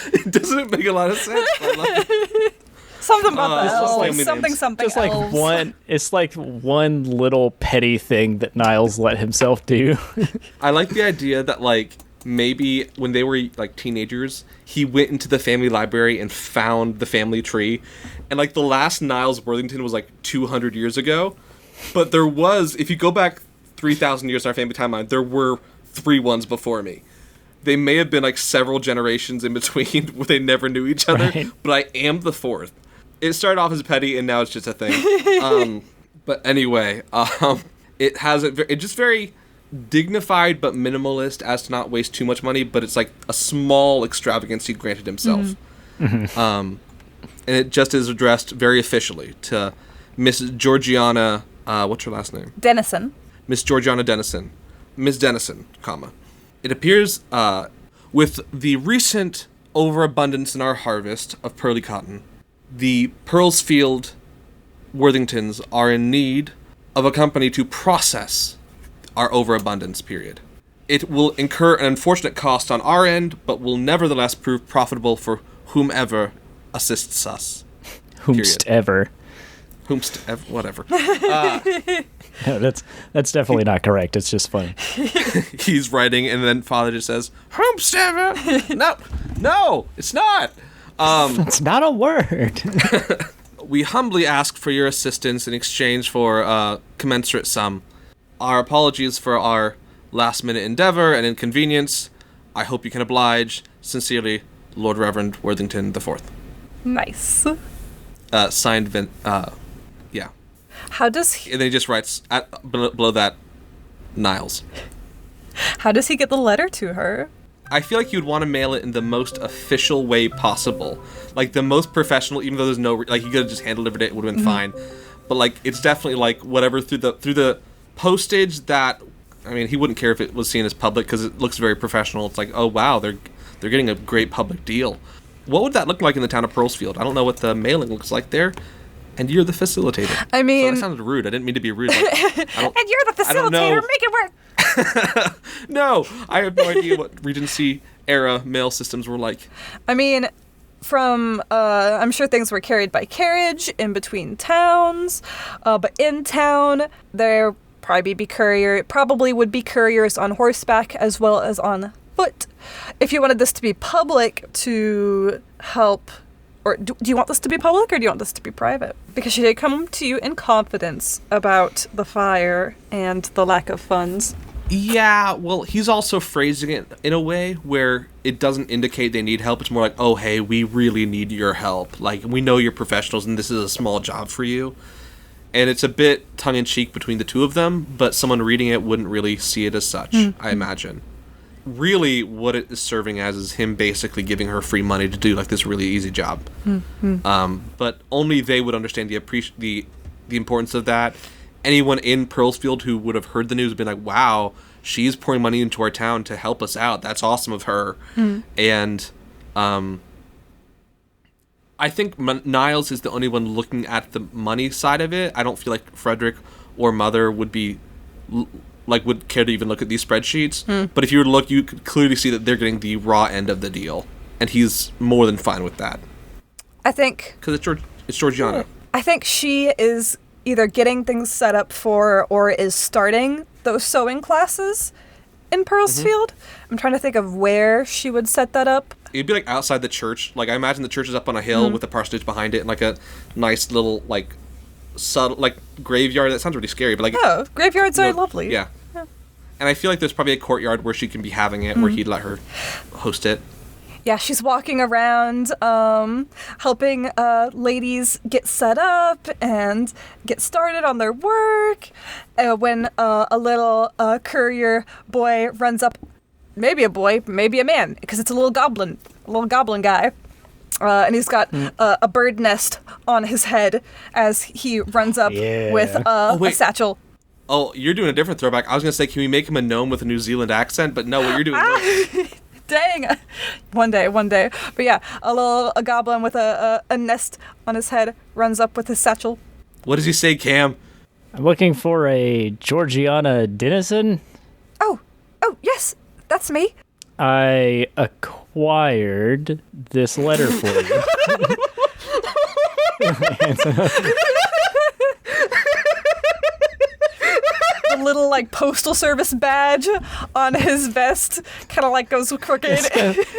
It doesn't make a lot of sense. But Something about the it's just elves. family Something Just elves. one, it's one little petty thing that Niles let himself do. I like the idea that maybe when they were teenagers, he went into the family library and found the family tree, and the last Niles Worthington was 200 years ago, but there was, if you go back 3,000 years in our family timeline, there were 3 ones before me. They may have been several generations in between where they never knew each other, Right. but I am the 4th. It started off as petty and now it's just a thing. But anyway, it has it's just very dignified but minimalist as to not waste too much money, but it's a small extravagance he granted himself. Mm-hmm. And it just is addressed very officially to Miss Georgiana, what's her last name? Dennison. Miss Georgiana Dennison. Miss Dennison, comma. It appears, with the recent overabundance in our harvest of pearly cotton, the Pearlsfield Worthingtons are in need of a company to process our overabundance period. It will incur an unfortunate cost on our end, but will nevertheless prove profitable for whomever assists us. Whomst ever. Whatever. No, that's definitely not correct. It's just funny. He's writing, and then Father just says, whomst ever. No, it's not. It's not a word. We humbly ask for your assistance in exchange for a commensurate sum. Our apologies for our last-minute endeavor and inconvenience. I hope you can oblige. Sincerely, Lord Reverend Worthington IV. Nice. Signed, yeah. How does he... And then he just writes, below that, Niles. How does he get the letter to her? I feel like you'd want to mail it in the most official way possible. Like, the most professional, even though there's no... Like, he could have just hand-delivered it, it would have been fine. But, like, it's definitely, like, whatever, through the postage that... I mean, he wouldn't care if it was seen as public, because it looks very professional. It's like, oh, wow, they're getting a great public deal. What would that look like in the town of Pearlsfield? I don't know what the mailing looks like there. And you're the facilitator. I mean... So that sounded rude. I didn't mean to be rude. Like, and you're the facilitator. Make it work. No, I have no idea what Regency-era mail systems were like. I mean, I'm sure things were carried by carriage in between towns. But in town, there probably would be couriers on horseback as well as on foot. If you wanted this to be public to help, or do you want this to be public or do you want this to be private? Because she did come to you in confidence about the fire and the lack of funds. Yeah, well, he's also phrasing it in a way where it doesn't indicate they need help. It's more like, oh, hey, we really need your help. Like, we know you're professionals and this is a small job for you. And it's a bit tongue-in-cheek between the two of them, but someone reading it wouldn't really see it as such, I imagine. Really, what it is serving as is him basically giving her free money to do, like, this really easy job. But only they would understand the importance of that. Anyone in Pearlsfield who would have heard the news would be like, wow, she's pouring money into our town to help us out. That's awesome of her. And I think Niles is the only one looking at the money side of it. I don't feel like Frederick or Mother would be would care to even look at these spreadsheets. But if you were to look, you could clearly see that they're getting the raw end of the deal, and he's more than fine with that. I think because it's Georgiana. I think she is either getting things set up for or is starting those sewing classes in Pearlsfield. I'm trying to think of where she would set that up. It'd be like outside the church. Like, I imagine the church is up on a hill with the parsonage behind it, and like a nice little subtle graveyard. That sounds really scary, but graveyards are lovely. Yeah. And I feel like there's probably a courtyard where she can be having it, where he'd let her host it. Yeah, she's walking around, helping ladies get set up and get started on their work. When a little courier boy runs up, maybe a boy, maybe a man, because it's a little goblin guy. And he's got a bird nest on his head as he runs up with a satchel. Oh, you're doing a different throwback. I was going to say, can we make him a gnome with a New Zealand accent? But no, what you're doing... Dang. One day. But yeah, a goblin with a nest on his head runs up with his satchel. What does he say, Cam? I'm looking for a Georgiana Dennison. Oh, yes, that's me. I acquired this letter for you. The little postal service badge on his vest kind of goes crooked.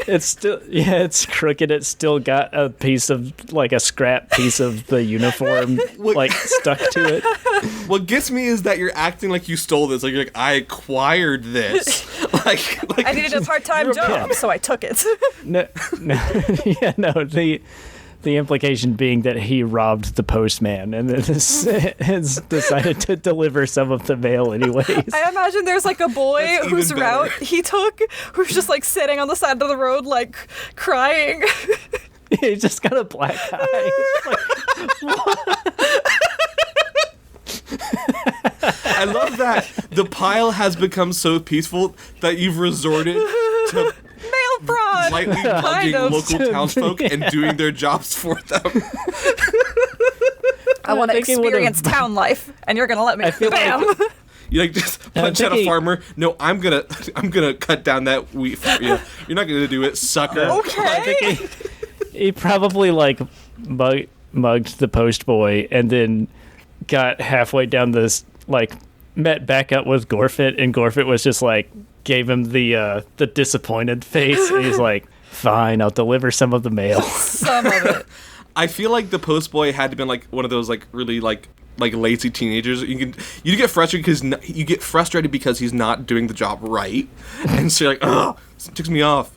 It's crooked. It's still got a piece of a scrap piece of the uniform stuck to it. What gets me is that you're acting like you stole this. Like, you're like, I acquired this. I needed a part-time job, so I took it. No. The implication being that he robbed the postman and has decided to deliver some of the mail anyways. I imagine there's a boy whose route he took, who's just sitting on the side of the road, crying. He's just got a black eye. I love that the pile has become so peaceful that you've resorted to mail fraud, lightly mugging local townsfolk and doing their jobs for them. I want to experience town life, and you're going to let me. You like just punch out a farmer. No, I'm gonna cut down that wheat for you. You're not gonna do it, sucker. Okay. I think he probably like mugged the post boy and then got halfway down this, like met back up with Gorfit, and Gorfit was just like gave him the disappointed face, and he's like, fine, I'll deliver some of the mail. Some of it. I feel like the post boy had to been like one of those like really like lazy teenagers. You get frustrated because he's not doing the job right, and so you're like, oh, this ticks me off.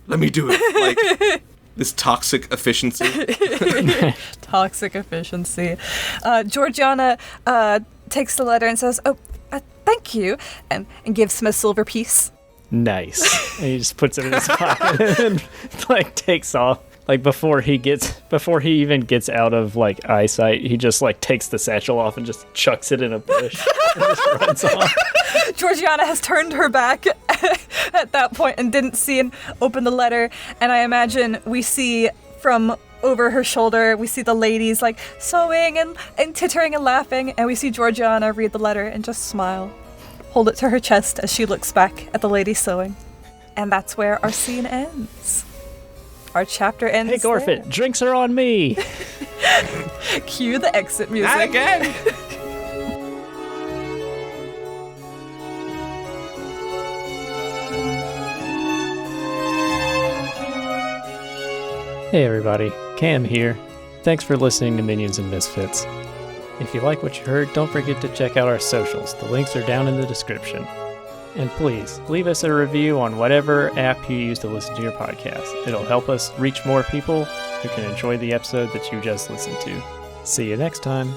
Let me do it. Like this toxic efficiency. Toxic efficiency. Georgiana takes the letter and says, "Oh, thank you," and gives him a silver piece. Nice. And he just puts it in his pocket and like takes off. Like before he even gets out of like eyesight, he just like takes the satchel off and just chucks it in a bush and just runs off. Georgiana has turned her back at that point and didn't see and open the letter. And I imagine we see from over her shoulder, we see the ladies like sewing and tittering and laughing, and we see Georgiana read the letter and just smile, hold it to her chest as she looks back at the lady sewing. And that's where our scene ends. Our chapter ends. Hey, Gorfit, drinks are on me. Cue the exit music. Not again. Hey everybody, Cam here. Thanks for listening to Minions and Misfits. If you like what you heard, don't forget to check out our socials. The links are down in the description. And please, leave us a review on whatever app you use to listen to your podcast. It'll help us reach more people who can enjoy the episode that you just listened to. See you next time.